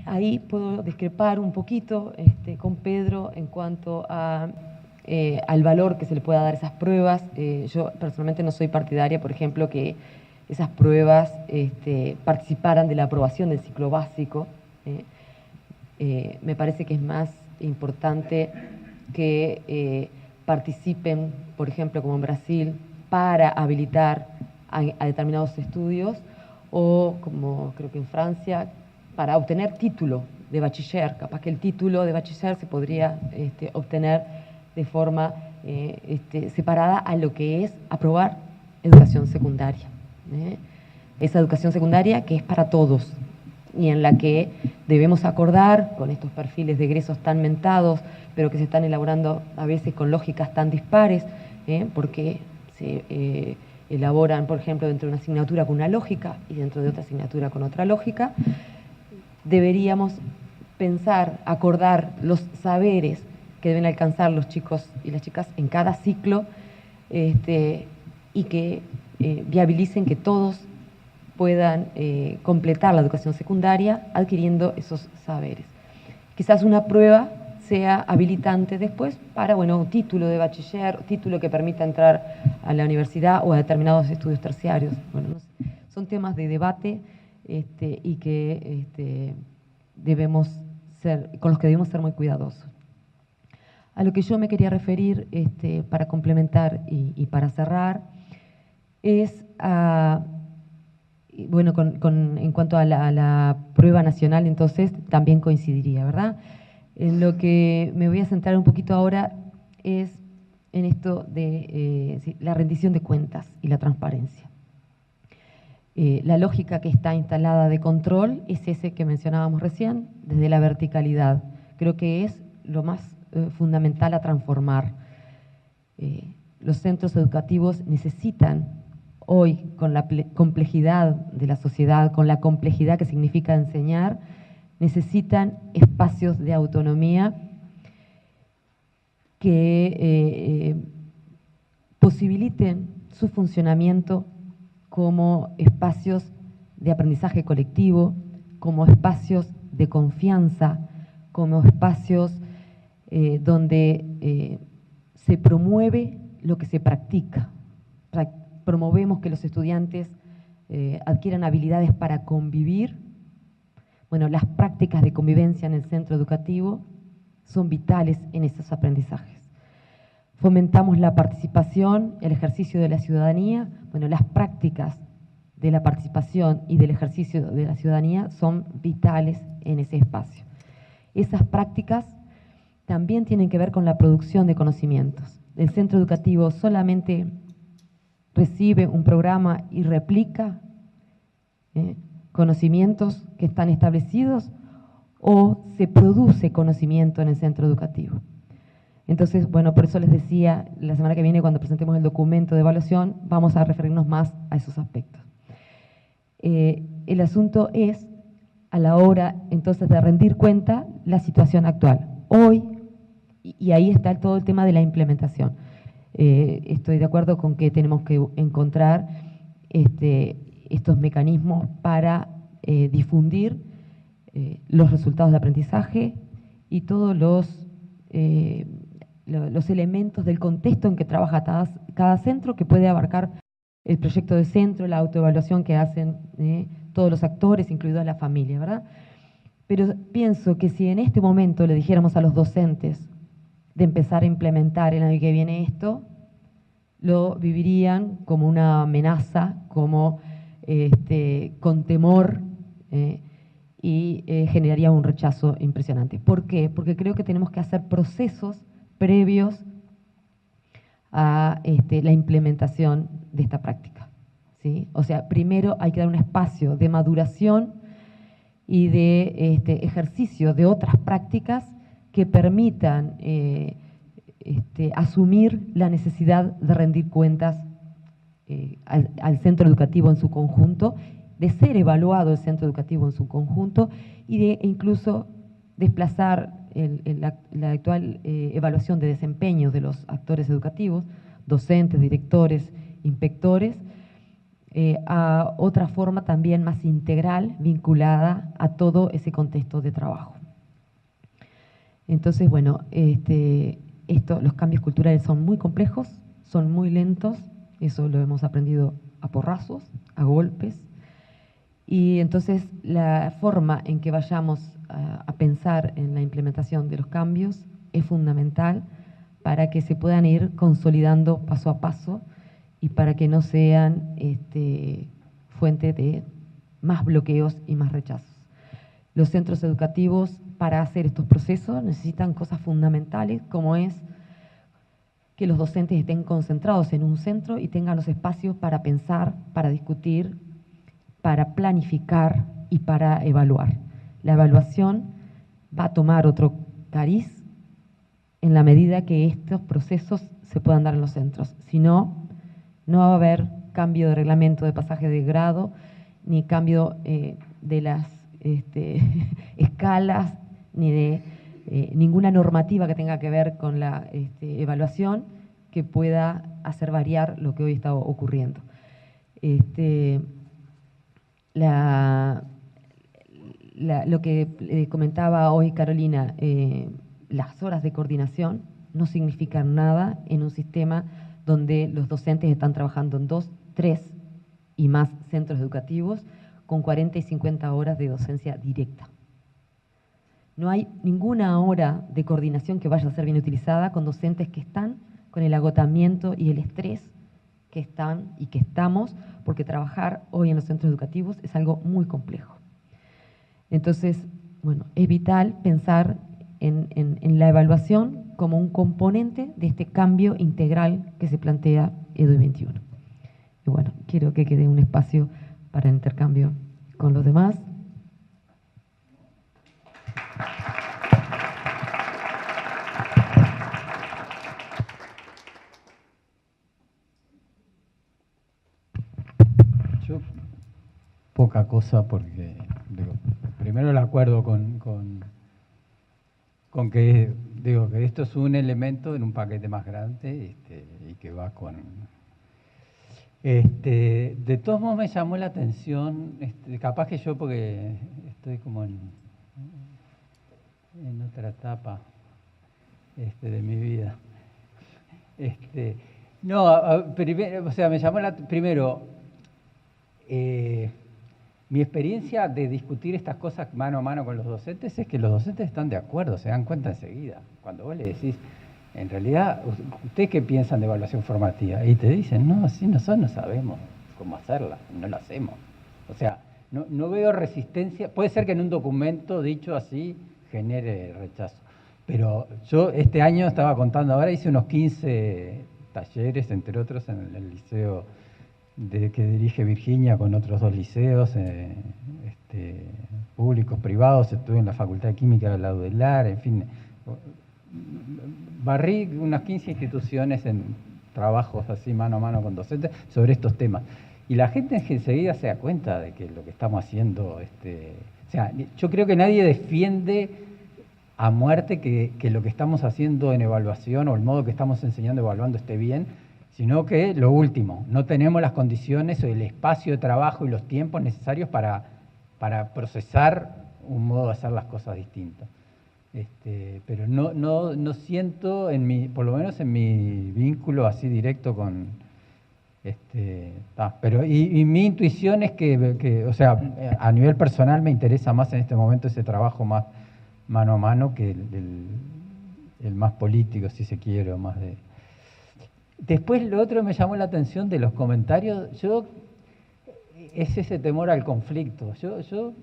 Ahí puedo discrepar un poquito con Pedro en cuanto a, al valor que se le pueda dar a esas pruebas. Yo personalmente no soy partidaria, por ejemplo, que esas pruebas participaran de la aprobación del ciclo básico. Me parece que es más importante que participen, por ejemplo, como en Brasil, para habilitar a determinados estudios, o como creo que en Francia, para obtener título de bachiller. Capaz que el título de bachiller se podría obtener de forma separada a lo que es aprobar educación secundaria. Esa educación secundaria que es para todos y en la que debemos acordar con estos perfiles de egresos tan mentados, pero que se están elaborando a veces con lógicas tan dispares, porque se elaboran, por ejemplo, dentro de una asignatura con una lógica y dentro de otra asignatura con otra lógica. Deberíamos pensar, acordar los saberes que deben alcanzar los chicos y las chicas en cada ciclo, y que viabilicen que todos puedan completar la educación secundaria adquiriendo esos saberes. Quizás una prueba sea habilitante después para, bueno, un título de bachiller, título que permita entrar a la universidad o a determinados estudios terciarios. Bueno, no sé, son temas de debate y que con los que debemos ser muy cuidadosos. A lo que yo me quería referir para complementar y para cerrar es a, bueno, en cuanto a la prueba nacional, entonces también coincidiría, ¿verdad? En lo que me voy a centrar un poquito ahora es en esto de la rendición de cuentas y la transparencia. La lógica que está instalada de control es ese que mencionábamos recién, desde la verticalidad. Creo que es lo más fundamental a transformar. Los centros educativos necesitan hoy, con la complejidad de la sociedad, con la complejidad que significa enseñar, necesitan espacios de autonomía que posibiliten su funcionamiento como espacios de aprendizaje colectivo, como espacios de confianza, como espacios donde se promueve lo que se practica. Promovemos que los estudiantes adquieran habilidades para convivir. Bueno, las prácticas de convivencia en el centro educativo son vitales en esos aprendizajes. Fomentamos la participación, el ejercicio de la ciudadanía. Bueno, las prácticas de la participación y del ejercicio de la ciudadanía son vitales en ese espacio. Esas prácticas también tienen que ver con la producción de conocimientos. El centro educativo solamente recibe un programa y replica conocimientos que están establecidos, o se produce conocimiento en el centro educativo. Entonces, bueno, por eso les decía, la semana que viene cuando presentemos el documento de evaluación, vamos a referirnos más a esos aspectos. El asunto es, a la hora entonces de rendir cuenta, la situación actual. Hoy, y ahí está todo el tema de la implementación. Estoy de acuerdo con que tenemos que encontrar estos mecanismos para difundir los resultados de aprendizaje y todos los elementos del contexto en que trabaja cada centro, que puede abarcar el proyecto de centro, la autoevaluación que hacen todos los actores, incluida la familia, ¿verdad? Pero pienso que si en este momento le dijéramos a los docentes de empezar a implementar el año que viene esto, lo vivirían como una amenaza, como con temor, y generaría un rechazo impresionante. ¿Por qué? Porque creo que tenemos que hacer procesos previos a la implementación de esta práctica, ¿sí? O sea, primero hay que dar un espacio de maduración y de ejercicio de otras prácticas que permitan asumir la necesidad de rendir cuentas al centro educativo en su conjunto, de ser evaluado el centro educativo en su conjunto y de incluso desplazar la actual evaluación de desempeño de los actores educativos, docentes, directores, inspectores, a otra forma también más integral, vinculada a todo ese contexto de trabajo. Entonces, bueno, los cambios culturales son muy complejos, son muy lentos, eso lo hemos aprendido a porrazos, a golpes, y entonces la forma en que vayamos a pensar en la implementación de los cambios es fundamental para que se puedan ir consolidando paso a paso y para que no sean fuente de más bloqueos y más rechazos. Los centros educativos, para hacer estos procesos, necesitan cosas fundamentales, como es que los docentes estén concentrados en un centro y tengan los espacios para pensar, para discutir, para planificar y para evaluar. La evaluación va a tomar otro cariz en la medida que estos procesos se puedan dar en los centros. Si no, no va a haber cambio de reglamento de pasaje de grado, ni cambio de las escalas, ni de ninguna normativa que tenga que ver con la evaluación que pueda hacer variar lo que hoy está ocurriendo. Lo que comentaba hoy Carolina, las horas de coordinación no significan nada en un sistema donde los docentes están trabajando en 2, 3 y más centros educativos con 40 y 50 horas de docencia directa. No hay ninguna hora de coordinación que vaya a ser bien utilizada con docentes que están con el agotamiento y el estrés que están y que estamos, porque trabajar hoy en los centros educativos es algo muy complejo. Entonces, bueno, es vital pensar en la evaluación como un componente de este cambio integral que se plantea EDUI 21. Y bueno, quiero que quede un espacio para el intercambio con los demás. Yo, poca cosa, porque digo, primero el acuerdo con que digo que esto es un elemento en un paquete más grande y que va con de todos modos me llamó la atención, capaz que yo porque estoy como en otra etapa de mi vida. No, primero, o sea, me llamó primero Mi experiencia de discutir estas cosas mano a mano con los docentes es que los docentes están de acuerdo, se dan cuenta enseguida. Cuando vos le decís, en realidad, ¿ustedes qué piensan de evaluación formativa? Y te dicen, no, sí, nosotros no sabemos cómo hacerla, no lo hacemos. O sea, no veo resistencia. Puede ser que en un documento dicho así genere rechazo. Pero yo este año estaba contando, ahora hice unos 15 talleres, entre otros, en el liceo que dirige Virginia con otros 2 liceos públicos, privados. Estuve en la Facultad de Química de la UDELAR, en fin. Barrí unas 15 instituciones en trabajos así mano a mano con docentes sobre estos temas. Y la gente enseguida se da cuenta de que lo que estamos haciendo, o sea, yo creo que nadie defiende a muerte que lo que estamos haciendo en evaluación o el modo que estamos enseñando evaluando esté bien, sino que lo último, no tenemos las condiciones o el espacio de trabajo y los tiempos necesarios para procesar un modo de hacer las cosas distintas. Pero no siento, por lo menos en mi vínculo así directo con... pero mi intuición es que, o sea, a nivel personal me interesa más en este momento ese trabajo más mano a mano que el más político, si se quiere, o más de... Después lo otro me llamó la atención de los comentarios, es ese temor al conflicto. Yo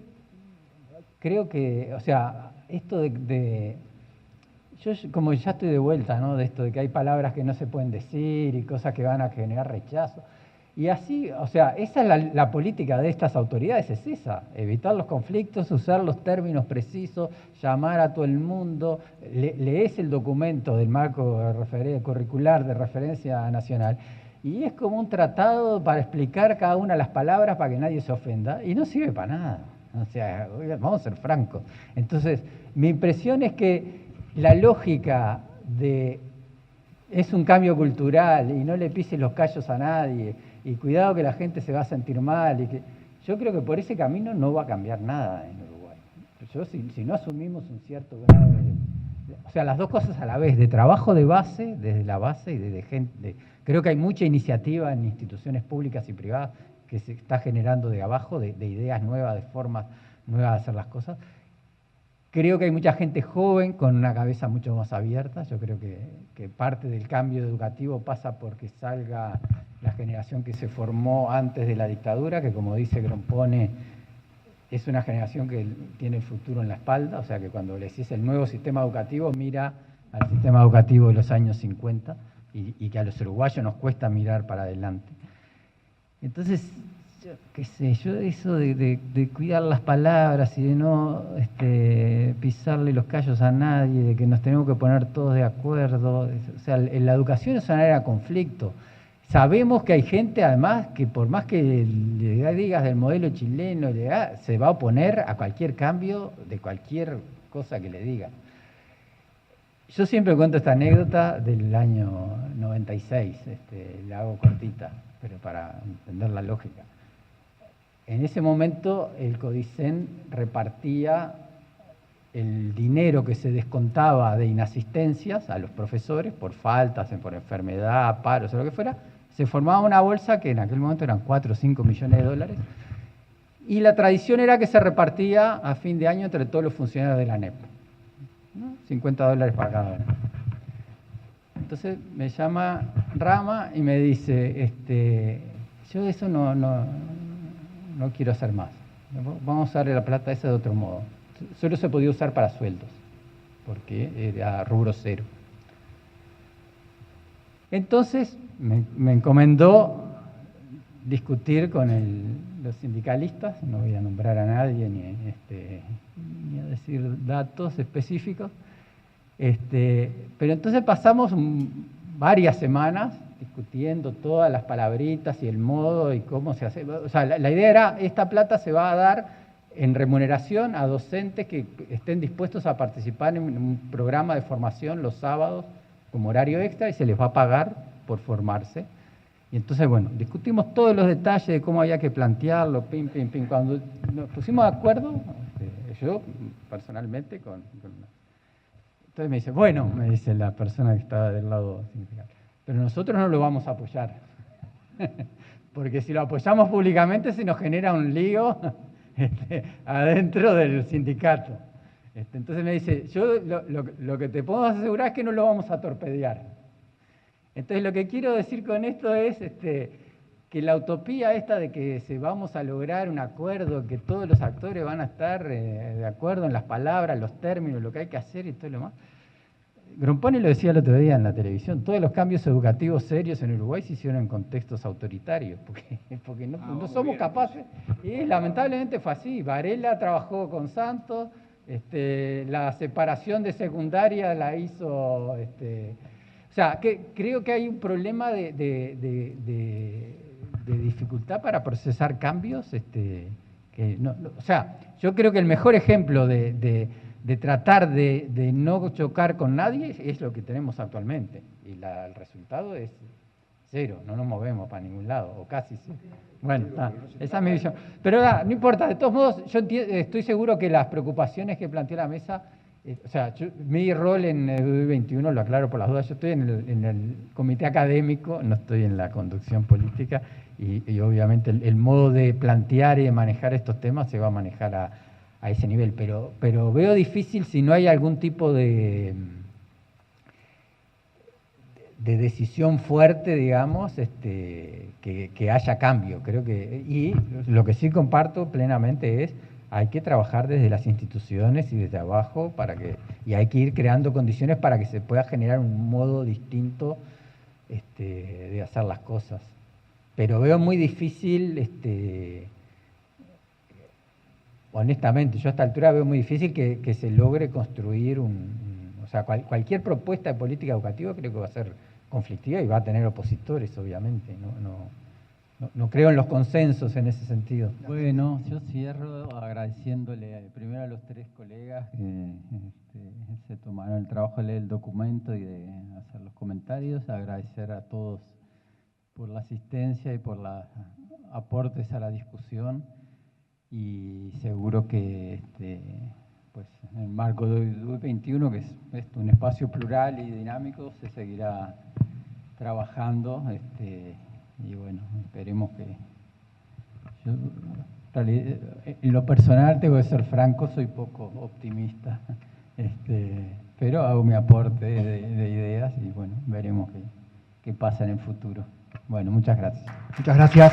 creo que, o sea, esto yo como ya estoy de vuelta, ¿no? De esto de que hay palabras que no se pueden decir y cosas que van a generar rechazo. Y así, o sea, esa es la política de estas autoridades, es esa, evitar los conflictos, usar los términos precisos, llamar a todo el mundo. Lees el documento del marco curricular de referencia nacional y es como un tratado para explicar cada una de las palabras para que nadie se ofenda y no sirve para nada. O sea, vamos a ser francos. Entonces, mi impresión es que la lógica de es un cambio cultural y no le pises los callos a nadie y cuidado que la gente se va a sentir mal. Yo creo que por ese camino no va a cambiar nada en Uruguay. Si no asumimos un cierto grado o sea, las dos cosas a la vez, de trabajo de base, desde la base y de gente. Creo que hay mucha iniciativa en instituciones públicas y privadas que se está generando de abajo, de ideas nuevas, de formas nuevas de hacer las cosas. Creo que hay mucha gente joven con una cabeza mucho más abierta. Yo creo que parte del cambio educativo pasa porque salga la generación que se formó antes de la dictadura, que como dice Grompone, es una generación que tiene el futuro en la espalda. O sea que cuando le decís el nuevo sistema educativo, mira al sistema educativo de los años 50 y que a los uruguayos nos cuesta mirar para adelante. Entonces, qué sé yo, eso de cuidar las palabras y de no pisarle los callos a nadie, de que nos tenemos que poner todos de acuerdo. O sea, la educación es una era de conflicto. Sabemos que hay gente, además, que por más que le digas del modelo chileno, se va a oponer a cualquier cambio de cualquier cosa que le digan. Yo siempre cuento esta anécdota del año 96, la hago cortita, pero para entender la lógica. En ese momento el Codicen repartía el dinero que se descontaba de inasistencias a los profesores por faltas, por enfermedad, paros o lo que fuera. Se formaba una bolsa que en aquel momento eran 4 o 5 millones de dólares y la tradición era que se repartía a fin de año entre todos los funcionarios de la ANEP, ¿no? $50 para cada uno. Entonces me llama Rama y me dice, yo eso no quiero hacer más. Vamos a usar la plata esa de otro modo. Solo se podía usar para sueldos, porque era rubro cero. Entonces me encomendó discutir con los sindicalistas, no voy a nombrar a nadie ni a decir datos específicos, pero entonces pasamos varias semanas discutiendo todas las palabritas y el modo y cómo se hace. O sea, la idea era, esta plata se va a dar en remuneración a docentes que estén dispuestos a participar en un programa de formación los sábados como horario extra y se les va a pagar por formarse. Y entonces, bueno, discutimos todos los detalles de cómo había que plantearlo, pim. Cuando nos pusimos de acuerdo, yo personalmente entonces me dice, bueno, me dice la persona que estaba del lado sindical, pero nosotros no lo vamos a apoyar, porque si lo apoyamos públicamente se nos genera un lío adentro del sindicato. Entonces me dice, yo lo que te puedo asegurar es que no lo vamos a torpedear. Entonces lo que quiero decir con esto es que la utopía esta de que vamos a lograr un acuerdo, que todos los actores van a estar de acuerdo en las palabras, los términos, lo que hay que hacer y todo lo más. Gromponi lo decía el otro día en la televisión, todos los cambios educativos serios en Uruguay se hicieron en contextos autoritarios, porque no somos capaces, y lamentablemente fue así. Varela trabajó con Santos, la separación de secundaria la hizo, o sea, creo que hay un problema de dificultad para procesar cambios, o sea, yo creo que el mejor ejemplo de tratar de no chocar con nadie es lo que tenemos actualmente. Y el resultado es cero, no nos movemos para ningún lado, o casi cero. Bueno, esa es mi visión. Pero no importa, de todos modos, yo estoy seguro que las preocupaciones que planteó la mesa, o sea, mi rol en el 21, lo aclaro por las dudas, yo estoy en el comité académico, no estoy en la conducción política, y obviamente el modo de plantear y de manejar estos temas se va a manejar a ese nivel, pero veo difícil si no hay algún tipo de decisión fuerte, digamos, que haya cambio. Creo y lo que sí comparto plenamente es hay que trabajar desde las instituciones y desde abajo y hay que ir creando condiciones para que se pueda generar un modo distinto de hacer las cosas. Pero veo muy difícil, honestamente, yo a esta altura veo muy difícil que se logre construir o sea, cualquier propuesta de política educativa creo que va a ser conflictiva y va a tener opositores, obviamente. No creo en los consensos en ese sentido. Bueno, yo cierro agradeciéndole primero a los tres colegas que se tomaron el trabajo de leer el documento y de hacer los comentarios, agradecer a todos por la asistencia y por los aportes a la discusión. Y seguro que pues, en el marco de DUI 21, que es un espacio plural y dinámico, se seguirá trabajando. Y bueno, esperemos que... Yo, en lo personal, tengo que ser franco, soy poco optimista, pero hago mi aporte de ideas y bueno, veremos qué pasa en el futuro. Bueno, muchas gracias. Muchas gracias.